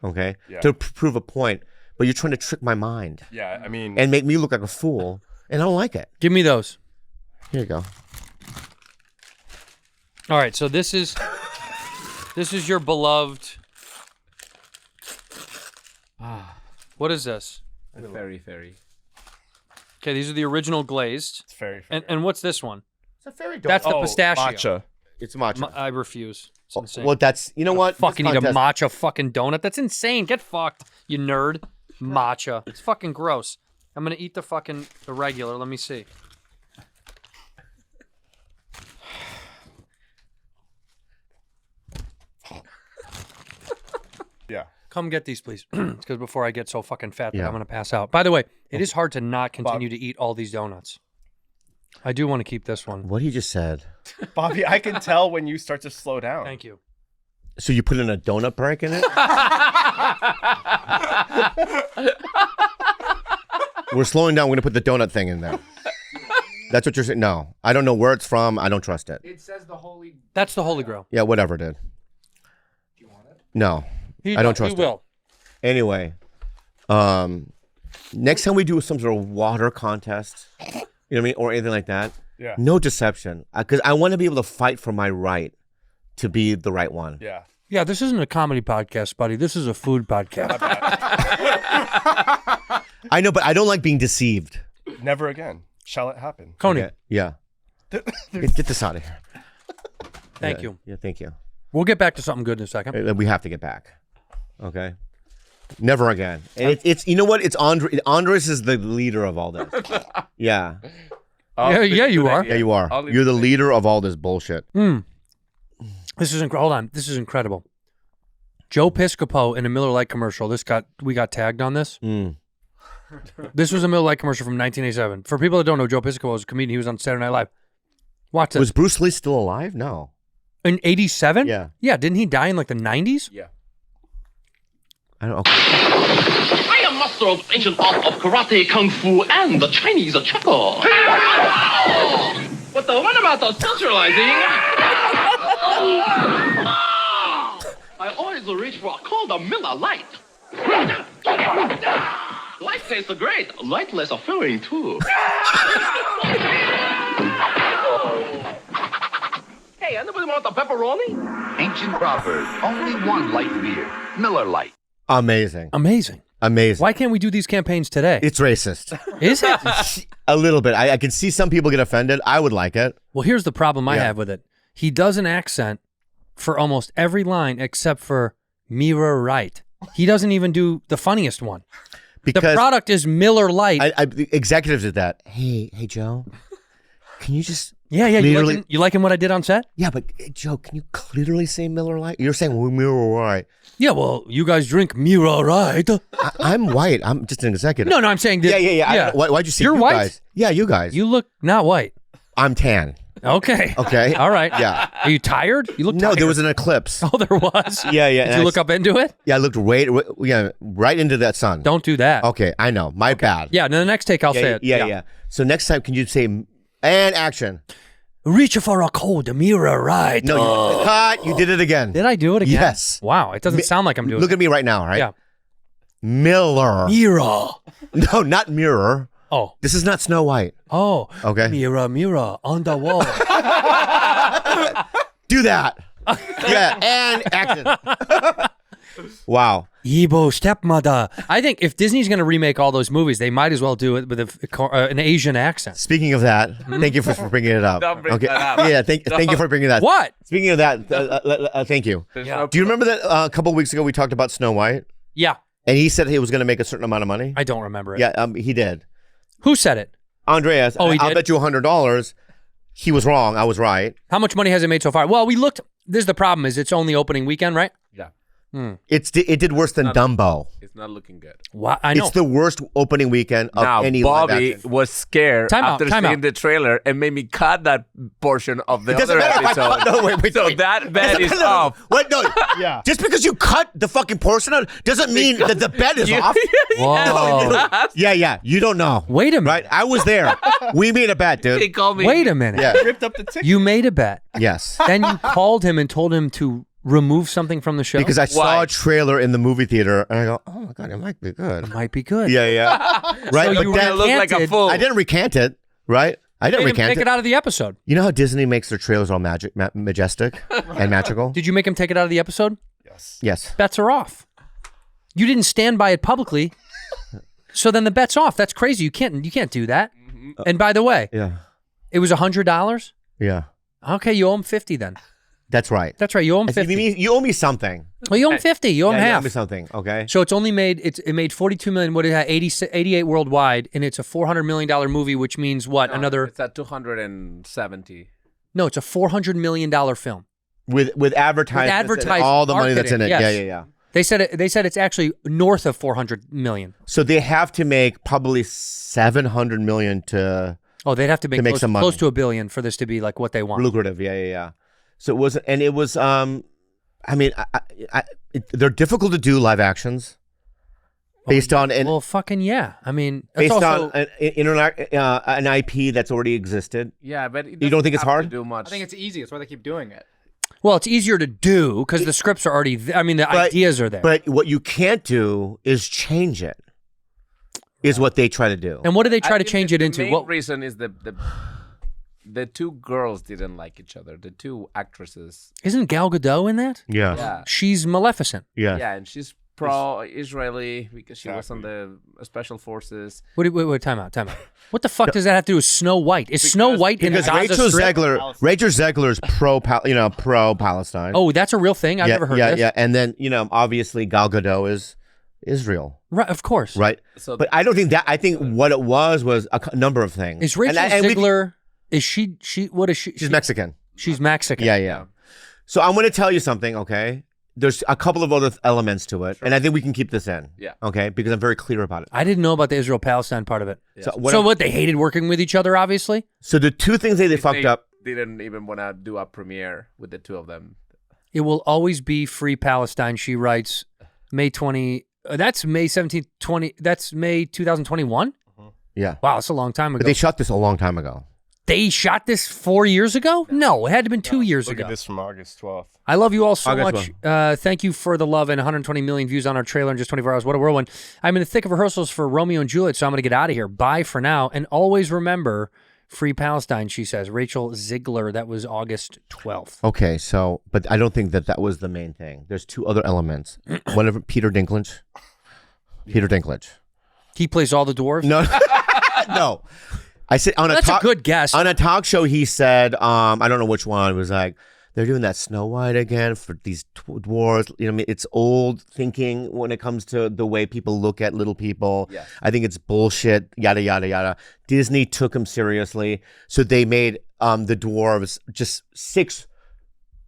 okay? Yeah. To prove a point, but you're trying to trick my mind Yeah, I mean, and make me look like a fool, and I don't like it. Give me those. Here you go. All right, so this is your beloved. What is this? Very. Okay, these are the original glazed. it's very. And what's this one? It's a fairy That's the Oh, pistachio. matcha. It's matcha. I refuse. It's insane. Well, that's you know what? Fucking This eat a contest- matcha fucking donut. That's insane. Get fucked, you nerd. Matcha. It's fucking gross. I'm gonna eat the regular. Let me see. Yeah. Come get these, please. Because before I get so fucking fat that Yeah. I'm gonna pass out. By the way, it is hard to not continue to eat all these donuts. I do want to keep this one. What he just said. Bobby, I can tell when you start to slow down. Thank you. So you put in a donut break in it? We're slowing down. We're gonna put the donut thing in there. That's what you're saying. No, I don't know where it's from. I don't trust it. It says the holy. That's the Holy Grail. Yeah, whatever, dude. Do you want it? No, I don't trust He will. it. Anyway, next time we do some sort of water contest, you know what I mean, or anything like that. Yeah. No deception, because I want to be able to fight for my right to be the right one. Yeah. Yeah, this isn't a comedy podcast, buddy. This is a food podcast. I know, but I don't like being deceived. Never again. Shall it happen? Coney, Okay, yeah. Get this out of here. thank Yeah, you. Yeah, thank you. We'll get back to something good in a second. We have to get back. Okay. Never again. And it's you know what? It's Andres is the leader of all this. Yeah. Yeah, you are. Yeah, you are. I'll leave You're the it. leader of all this bullshit. This is hold on. This is incredible. Joe Piscopo in a Miller Lite commercial. We got tagged on this. Mm. This was a Miller Lite commercial from 1987. For people that don't know, Joe Piscopo was a comedian. He was on Saturday Night Live. Watch this. Was Bruce Lee still alive? No. In 87? Yeah. Yeah, didn't he die in like the 90s? Yeah. I don't. Okay. I am master of ancient art of karate, kung fu, and the Chinese chuckle. But what about the socializing? I always reach for a cold Miller Lite. Light tastes great. Lightless filling too. Hey, anybody want the pepperoni? Ancient proverb. Only one light beer. Miller Lite. Amazing. Amazing. Amazing. Why can't we do these campaigns today? It's racist. Is it? A little bit. I can see some people get offended. I would like it. Well, here's the problem I Yeah. have with it. He does an accent for almost every line except for Mirror Right. He doesn't even do the funniest one. The Because product is Miller Lite. the executives did that. Hey, Joe, can you just yeah. clearly? You liking what I did on set? Yeah, but hey, Joe, can you clearly say Miller Lite? You're saying Miller Lite. Yeah, well, you guys drink Mirror Right. I'm white. I'm just an executive. No, I'm saying that. Yeah. Why'd you say You're you white? guys? Yeah, you guys. You look not white. I'm tan. Okay. Okay. All right. Yeah. Are you tired? You look No, tired. there was an eclipse. Oh, there was? Yeah. Did and you I look up into it? Yeah, I looked right into that sun. Don't do that. Okay, I know. My bad. Yeah, no, the next take I'll say it. Yeah. So next time, can you say and action? Reach for a cold Mirror Right. No, cut. You did it again. Did I do it again? Yes. Wow, it doesn't sound like I'm doing Look it. at me right now, right? Yeah. Mirror. Mirror. No, not mirror. Oh. This is not Snow White. Oh. Okay. Mirror on the wall. Do that. Yeah, and action. Wow. Yibo stepmother. I think if Disney's going to remake all those movies, they might as well do it with an Asian accent. Speaking of that, thank you for bringing it up. Don't bring that up. Yeah, thank you for bringing that. What? Speaking of that, thank you. Yeah. Do you remember that a couple weeks ago we talked about Snow White? Yeah. And he said he was going to make a certain amount of money? I don't remember it. Yeah, he did. Who said it? Andreas, Oh, he I'll did? bet you $100. He was wrong. I was right. How much money has it made so far? Well, we looked. This is the problem is it's only opening weekend, right? Yeah. It did worse than Dumbo. It's not looking good. Wow, I know. It's the worst opening weekend of Now, any live Bobby action. was scared after seeing the trailer and made me cut that portion of the It doesn't other matter if I episode. cut. No, wait. So that bet is off. Wait, no. Yeah. Just because you cut the fucking portion out doesn't mean that the bet is off. Whoa. Yeah. You don't know. Wait a minute. Right? I was there. We made a bet, He dude. called me. Wait a minute. Yeah. Ripped up the ticket. You made a bet. Yes. Then you called him and told him to remove something from the show? Because I saw Why? a trailer in the movie theater and I go, oh my God, it might be good. It might be good. Yeah. Right? So But you then look like a recanted. fool. I didn't recant it, right? I didn't Made him recant take it. it out of the episode. You know how Disney makes their trailers all majestic and magical? Did you make him take it out of the episode? Yes. Bets are off. You didn't stand by it publicly, so then the bet's off. That's crazy. You can't do that. And by the way, Yeah. it was $100. Yeah. Okay, you owe him 50 then. That's right. That's right. You owe him I said, 50. you owe me something. Well, you owe him 50. You owe him Yeah, you owe half. me something, okay? So it's only made it made 42 million. What it had 88 worldwide, and it's a $400 million movie, which means what? No, Another? It's at 270. No, it's a $400 million film. With advertisements and all the money that's in it. marketing, yes. Yeah. They said it's actually north of 400 million. So they have to make probably 700 million to Oh, they'd have to make, some money. close to $1 billion for this to be like what they want. lucrative. Yeah. So it was. I mean, they're difficult to do live actions based on Well, fucking yeah. I mean, that's based also, on an IP that's already existed. Yeah, but it You don't think it's doesn't have hard? to do much. I think it's easy. That's why they keep doing it. well, it's easier to do because the scripts are already. I mean, the ideas are there. But what you can't do is change it. Is what they try to do. And what do they I try to think change the it into? main What? reason is the two girls didn't like each other. The two actresses. Isn't Gal Gadot in that? Yeah. Yeah. She's Maleficent. Yeah. Yeah, and she's pro-Israeli because she was on the special forces. Wait, time out. What the fuck does that have to do with Snow White? Is Snow White in the Because Gaza Strip? Rachel Zegler's pro Palestine. Oh, that's a real thing? I've never heard this. Yeah. And then, obviously Gal Gadot is Israel. Right, of course. Right. So But I don't think that. I think what it was a number of things. Is Rachel Zegler, is she, what is she? She's Mexican. She's Mexican. Yeah. So I'm going to tell you something, okay? There's a couple of other elements to it, and I think we can keep this in. Yeah. Okay? Because I'm very clear about it. I didn't know about the Israel-Palestine part of it. So What, they hated working with each other, obviously? So the two things they fucked up. Didn't even want to do a premiere with the two of them. It will always be free Palestine, she writes. May 20, that's May 17th, that's May 2021? Yeah. Wow, that's a long time ago. But they shot this a long time ago. They shot this 4 years ago? No, it had to have been 2 years Look ago. at this from August 12th. I love you all so August much. Thank you for the love and 120 million views on our trailer in just 24 hours. What a whirlwind. I'm in the thick of rehearsals for Romeo and Juliet, so I'm going to get out of here. Bye for now. And always remember, free Palestine, she says. Rachel Zegler, that was August 12th. Okay, so, but I don't think that was the main thing. There's two other elements. One of them, Peter Dinklage. Peter Dinklage. He plays all the dwarves? No. No. I said on That's a good guess. On a talk show, he said, I don't know which one. It was like, they're doing that Snow White again for these dwarves. You know, what I mean, it's old thinking when it comes to the way people look at little people. Yeah. I think it's bullshit. Yada yada yada. Disney took him seriously, so they made the dwarves just 6.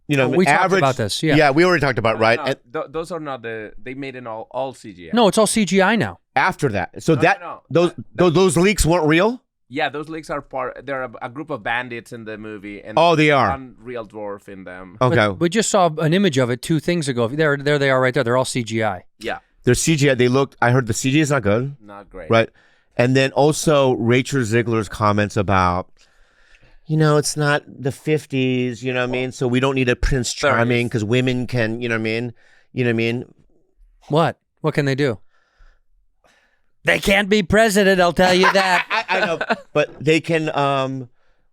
You know, we talked average. about this, yeah. Yeah, we already talked about it, right. No, And those are not they made it all CGI. No, it's all CGI now. after that, so No. those leaks weren't real. Yeah, those leaks are they're a group of bandits in the movie, and Oh, they are. one real dwarf in them. Okay, But we just saw an image of it 2 things ago. There they are right there. They're all CGI. Yeah, they're CGI. They looked. I heard the CGI is not good. not great. Right. And then also Rachel Zegler's comments about, it's not the 50s, you know what I mean? So we don't need a Prince Charming because women can, you know what I mean? You know what I mean? What? What can they do? They can't be president, I'll tell you that. I know. But they can,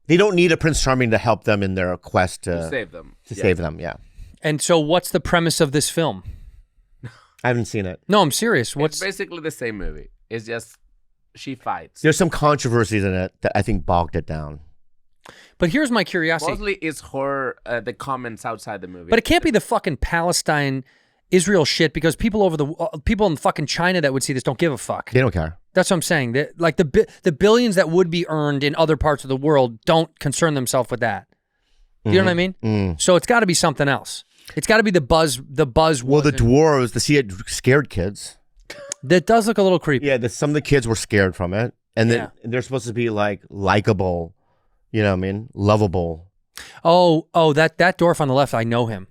they don't need a Prince Charming to help them in their quest to Save them. save them. Yeah. And so what's the premise of this film? I haven't seen it. No, I'm serious. It's What's basically the same movie. It's just she fights. There's some controversies in it that I think bogged it down. But here's my curiosity. Mostly it's her the comments outside the movie. But it can't be the fucking Palestine Israel shit because people people in fucking China that would see this don't give a fuck. They don't care. That's what I'm saying. Like the billions that would be earned in other parts of the world don't concern themselves with that. You know what I mean? So it's got to be something else. It's got to be the buzz. The buzz. Well, the wasn't- dwarves, it scared kids. That does look a little creepy. Yeah, some of the kids were scared from it, and then Yeah. they're supposed to be like likable, you know what I mean, lovable. Oh, that dwarf on the left. I know him.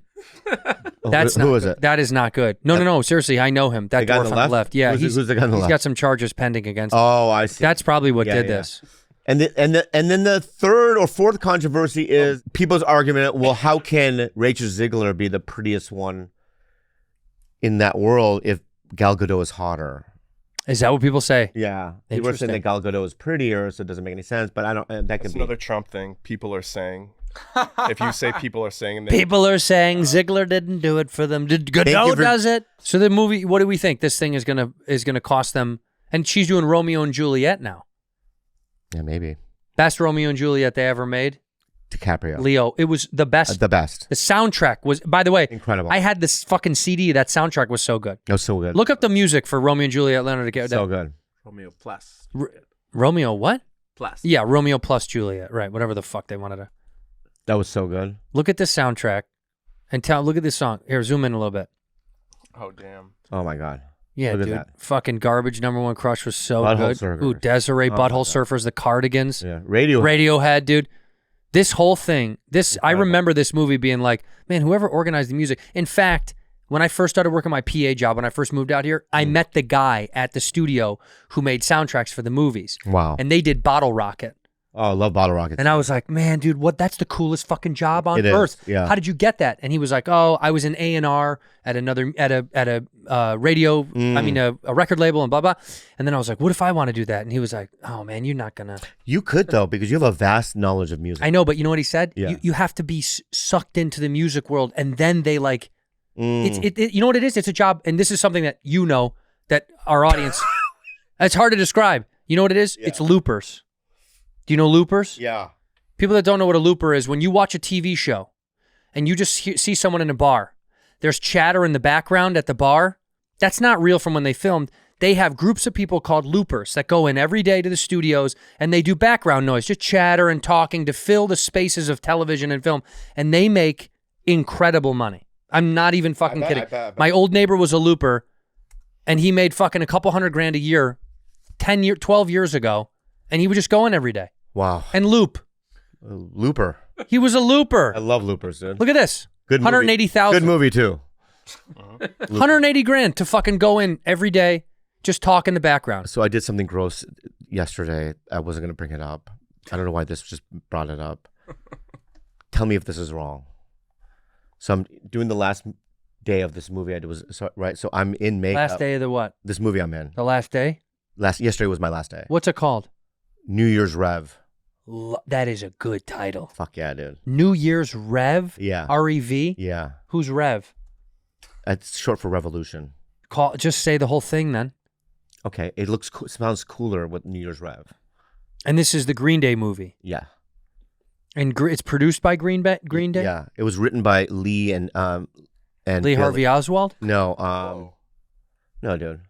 That's who not is good. it? That is not good. No. Seriously, I know him. That The guy dwarf on the on the left? left. Yeah, Who's the guy on the he's left? got some charges pending against him. Oh, I see. That's probably what Yeah, did yeah. this. And then the third or fourth controversy is people's argument. Well, how can Rachel Ziegler be the prettiest one in that world if Gal Gadot is hotter? Is that what people say? Yeah, people are saying that Gal Gadot is prettier, so it doesn't make any sense. But I don't. That could That's be another Trump thing. People are saying. If you say people are saying, then People are saying Ziegler didn't do it for them. Did you Godot for- does it? So the movie, what do we think? This thing is gonna cost them, and she's doing Romeo and Juliet now. Yeah, maybe Best Romeo and Juliet they ever made. DiCaprio. Leo, it was the best. The best. The soundtrack was, by the way, Incredible. I had this fucking CD. That soundtrack was so good. That was so good. Look up the music for Romeo and Juliet. Leonard DiCaprio. So good. Romeo plus. Romeo what? Plus. Yeah, Romeo plus Juliet. Right, whatever the fuck they wanted to. That was so good. Look at this soundtrack, and look at this song. Here, zoom in a little bit. oh damn. Oh my god. Yeah, Look at dude. that. Fucking garbage. #1 crush was so Butthole good. Surfers. Ooh, Desiree, Oh my Butthole God. Surfers, the Cardigans, Yeah. Radio. Radiohead, dude. This whole thing. I Incredible. remember this movie being like, man, whoever organized the music. In fact, when I first started working my PA job, when I first moved out here, I met the guy at the studio who made soundtracks for the movies. Wow. And they did Bottle Rocket. Oh, I love Bottle Rockets. And I was like, man, dude, that's the coolest fucking job on It is, earth. yeah. How did you get that? And he was like, oh, I was in A&R at a radio, a record label and blah, blah. And then I was like, what if I want to do that? And he was like, oh man, you're not gonna. You could though, because you have a vast knowledge of music. I know, but you know what he said? Yeah. You have to be sucked into the music world, and then they like, Mm. you know what it is? It's a job. And this is something that you know, that our audience, it's hard to describe. You know what it is? Yeah. It's loopers. Do you know loopers? Yeah. People that don't know what a looper is, when you watch a TV show and you just see someone in a bar, there's chatter in the background at the bar. That's not real from when they filmed. They have groups of people called loopers that go in every day to the studios and they do background noise, just chatter and talking to fill the spaces of television and film. And they make incredible money. I'm not even fucking kidding. I bet. My old neighbor was a looper and he made fucking a couple $100,000 a year 12 years ago. And he would just go in every day Wow. and loop. Looper. He was a looper. I love Loopers, dude. Look at this. Good movie. 180,000. Good movie too. 180 grand to fucking go in every day, just talk in the background. So I did something gross yesterday. I wasn't going to bring it up. I don't know why this just brought it up. Tell me if this is wrong. So I'm doing the last day of this movie. So I'm in makeup. Last day of the what? This movie I'm in. The last day? Yesterday was my last day. What's it called? New Year's Rev. That is a good title. Fuck yeah, dude. New Year's Rev? Yeah. R-E-V? Yeah. Who's Rev? It's short for Revolution. Just say the whole thing then. Okay. It sounds cooler with New Year's Rev. And this is the Green Day movie. Yeah. And it's produced by Green Day? Yeah. It was written by Lee and Lee Billy. Harvey Oswald? No, no, dude.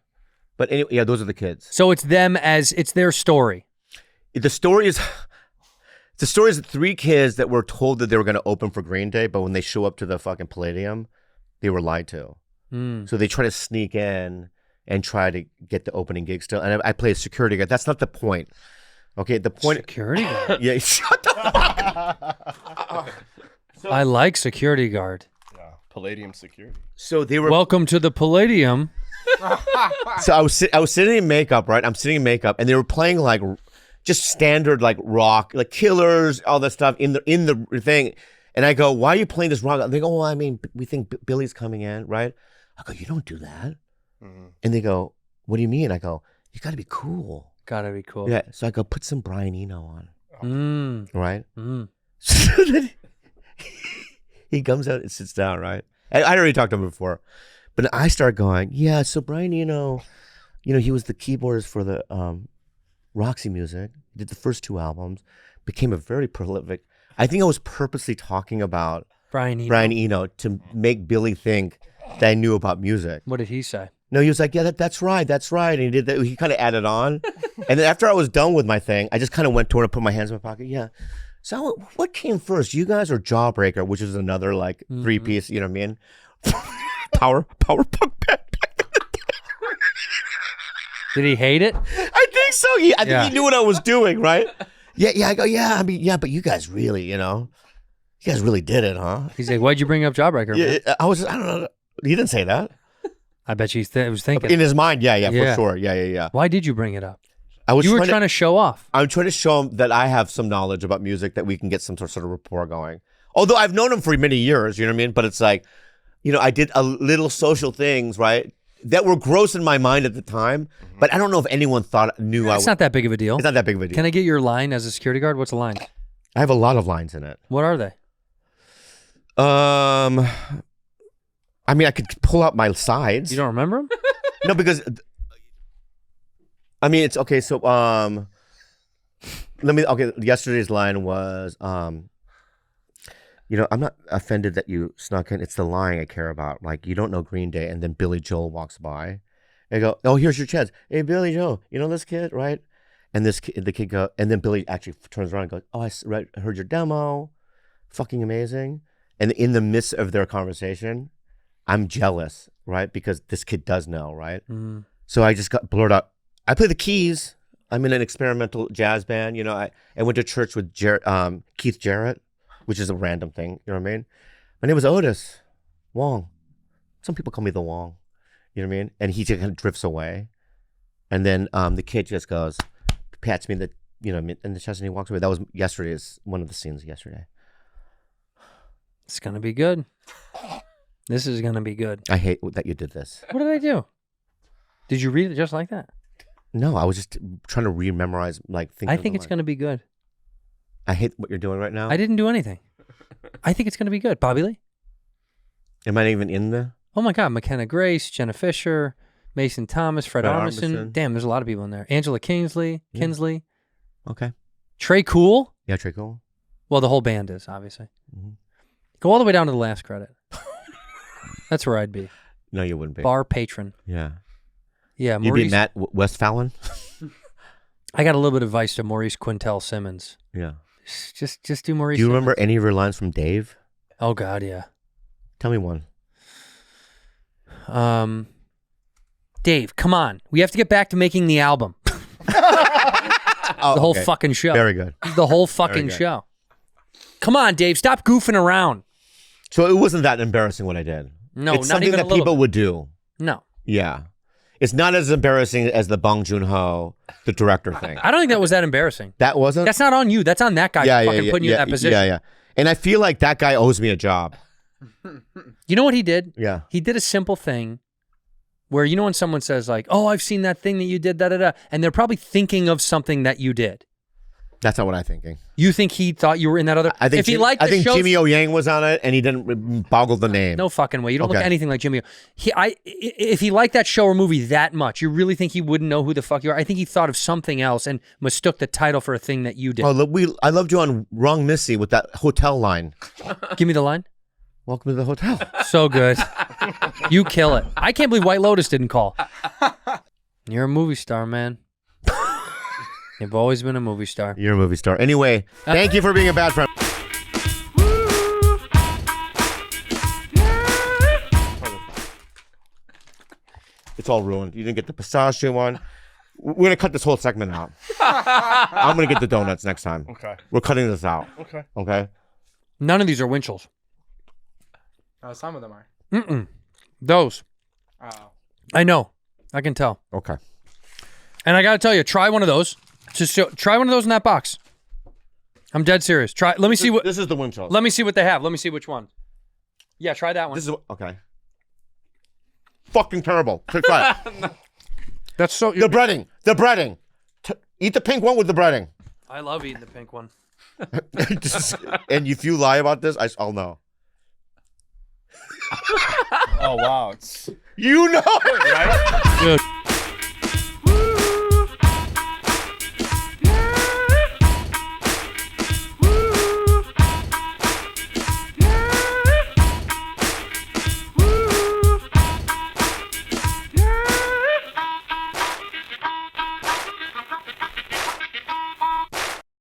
But anyway, yeah, those are the kids. So it's it's their story. The story is three kids that were told that they were going to open for Green Day, but when they show up to the fucking Palladium, they were lied to. So they try to sneak in and try to get the opening gig still. And I play a security guard. That's not the point. Okay, the point. Security guard? Yeah, shut the fuck. I like security guard. Yeah. Palladium security. So they were. Welcome to the Palladium. So I was sitting in makeup, right? I'm sitting in makeup, and they were playing like just standard like rock, like Killers, all that stuff in the thing. And I go, "Why are you playing this rock?" They go, "Well, I mean, we think Billy's coming in, right?" I go, "You don't do that." Mm-hmm. And they go, "What do you mean?" I go, "You got to be cool." Gotta be cool. Yeah. So I go, "Put some Brian Eno on." Right. So then he comes out and sits down, right? I already talked to him before, but I start going, yeah, so Brian Eno, he was the keyboardist for the Roxy Music, did the first two albums, became a very prolific. I think I was purposely talking about Brian Eno to make Billy think that I knew about music. What did he say? No, he was like, yeah, that's right. And he did that. He kind of added on. And then after I was done with my thing, I just kind of went toward and put my hands in my pocket. Yeah. So what came first, you guys or Jawbreaker, which is another like 3-piece, you know what I mean? Power punk band. Did he hate it? I think so. I think he knew what I was doing, right? Yeah. I go, yeah. I mean, yeah, but you guys really, you guys really did it, huh? He's like, why'd you bring up Jawbreaker? Yeah, I don't know. He didn't say that. I bet you was thinking. In his mind, yeah, for sure. Yeah. Why did you bring it up? You were trying to show off. I'm trying to show him that I have some knowledge about music, that we can get some sort of rapport going. Although I've known him for many years, you know what I mean? But it's like, I did a little social things, right? That were gross in my mind at the time, but I don't know if anyone knew. It's not that big of a deal. It's not that big of a deal. Can I get your line as a security guard? What's the line? I have a lot of lines in it. What are they? I mean, I could pull out my sides. You don't remember them? No, because I mean, it's okay. So, yesterday's line was, I'm not offended that you snuck in. It's the line I care about. Like, you don't know Green Day, and then Billy Joel walks by. I go, oh, here's your chance. Hey, Billy Joel, you know this kid, right? And the kid go, and then Billy actually turns around and goes, oh, I heard your demo, fucking amazing. And in the midst of their conversation, I'm jealous, right? Because this kid does know, right? Mm. So I just got blurred out. I play the keys. I'm in an experimental jazz band. I went to church with Keith Jarrett, which is a random thing. You know what I mean? My name was Otis Wong. Some people call me the Wong. You know what I mean? And he just kind of drifts away. And then the kid just goes, pats me in the, in the chest, and he walks away. That was yesterday's, one of the scenes yesterday. It's going to be good. This is going to be good. I hate that you did this. What did I do? Did you read it just like that? No, I was just trying to re-memorize, like, I think it's going to be good. I hate what you're doing right now. I didn't do anything. I think it's going to be good. Bobby Lee? Am I even in the? Oh, my God. McKenna Grace, Jenna Fisher, Mason Thomas, Fred Armisen. Damn, there's a lot of people in there. Angela Kinsley. Okay. Trey Cool? Yeah, Trey Cool. Well, the whole band is, obviously. Mm-hmm. Go all the way down to the last credit. That's where I'd be. No, you wouldn't be. Bar patron. Yeah. Yeah, You'd be Matt Westphalen? I got a little bit of advice to Maurice Quintel Simmons. Yeah. Just do Maurice. Do you Simmons. remember any of your lines from Dave? Oh, God, yeah. Tell me one. Dave, come on. We have to get back to making the album. The whole fucking show. Very good. The whole fucking show. Come on, Dave. Stop goofing around. So it wasn't that embarrassing what I did. No, it's not something even that a little people bit. would do. No. Yeah. It's not as embarrassing as the Bong Joon Ho, the director thing. I don't think that was that embarrassing. That wasn't? That's not on you. That's on that guy putting you in that position. Yeah. And I feel like that guy owes me a job. You know what he did? Yeah. He did a simple thing where, when someone says like, oh, I've seen that thing that you did, da-da-da, and they're probably thinking of something that you did. That's not what I'm thinking. You think he thought you were in that other? I think if he liked the show, Jimmy O Yang was on it, and he didn't boggle the name. No fucking way. You don't look anything like Jimmy. If he liked that show or movie that much, you really think he wouldn't know who the fuck you are? I think he thought of something else and mistook the title for a thing that you did. Oh, I loved you on Wrong Missy with that hotel line. Give me the line. Welcome to the hotel. So good. You kill it. I can't believe White Lotus didn't call. You're a movie star, man. You've always been a movie star. You're a movie star. Anyway, thank you for being a bad friend. It's all ruined. You didn't get the pistachio one. We're going to cut this whole segment out. I'm going to get the donuts next time. Okay. We're cutting this out. Okay? None of these are Winchells. Oh, some of them are. Mm-mm. Those. Oh. I know. I can tell. Okay. And I got to tell you, try one of those. Try one of those in that box. I'm dead serious. Try. Let me see what. This is the Winchell. Let me see what they have. Let me see which one. Yeah, try that one. This is okay. Fucking terrible. Try it. That's so. The breading. Eat the pink one with the breading. I love eating the pink one. And if you lie about this, I'll know. Oh wow! You know it, right? Dude.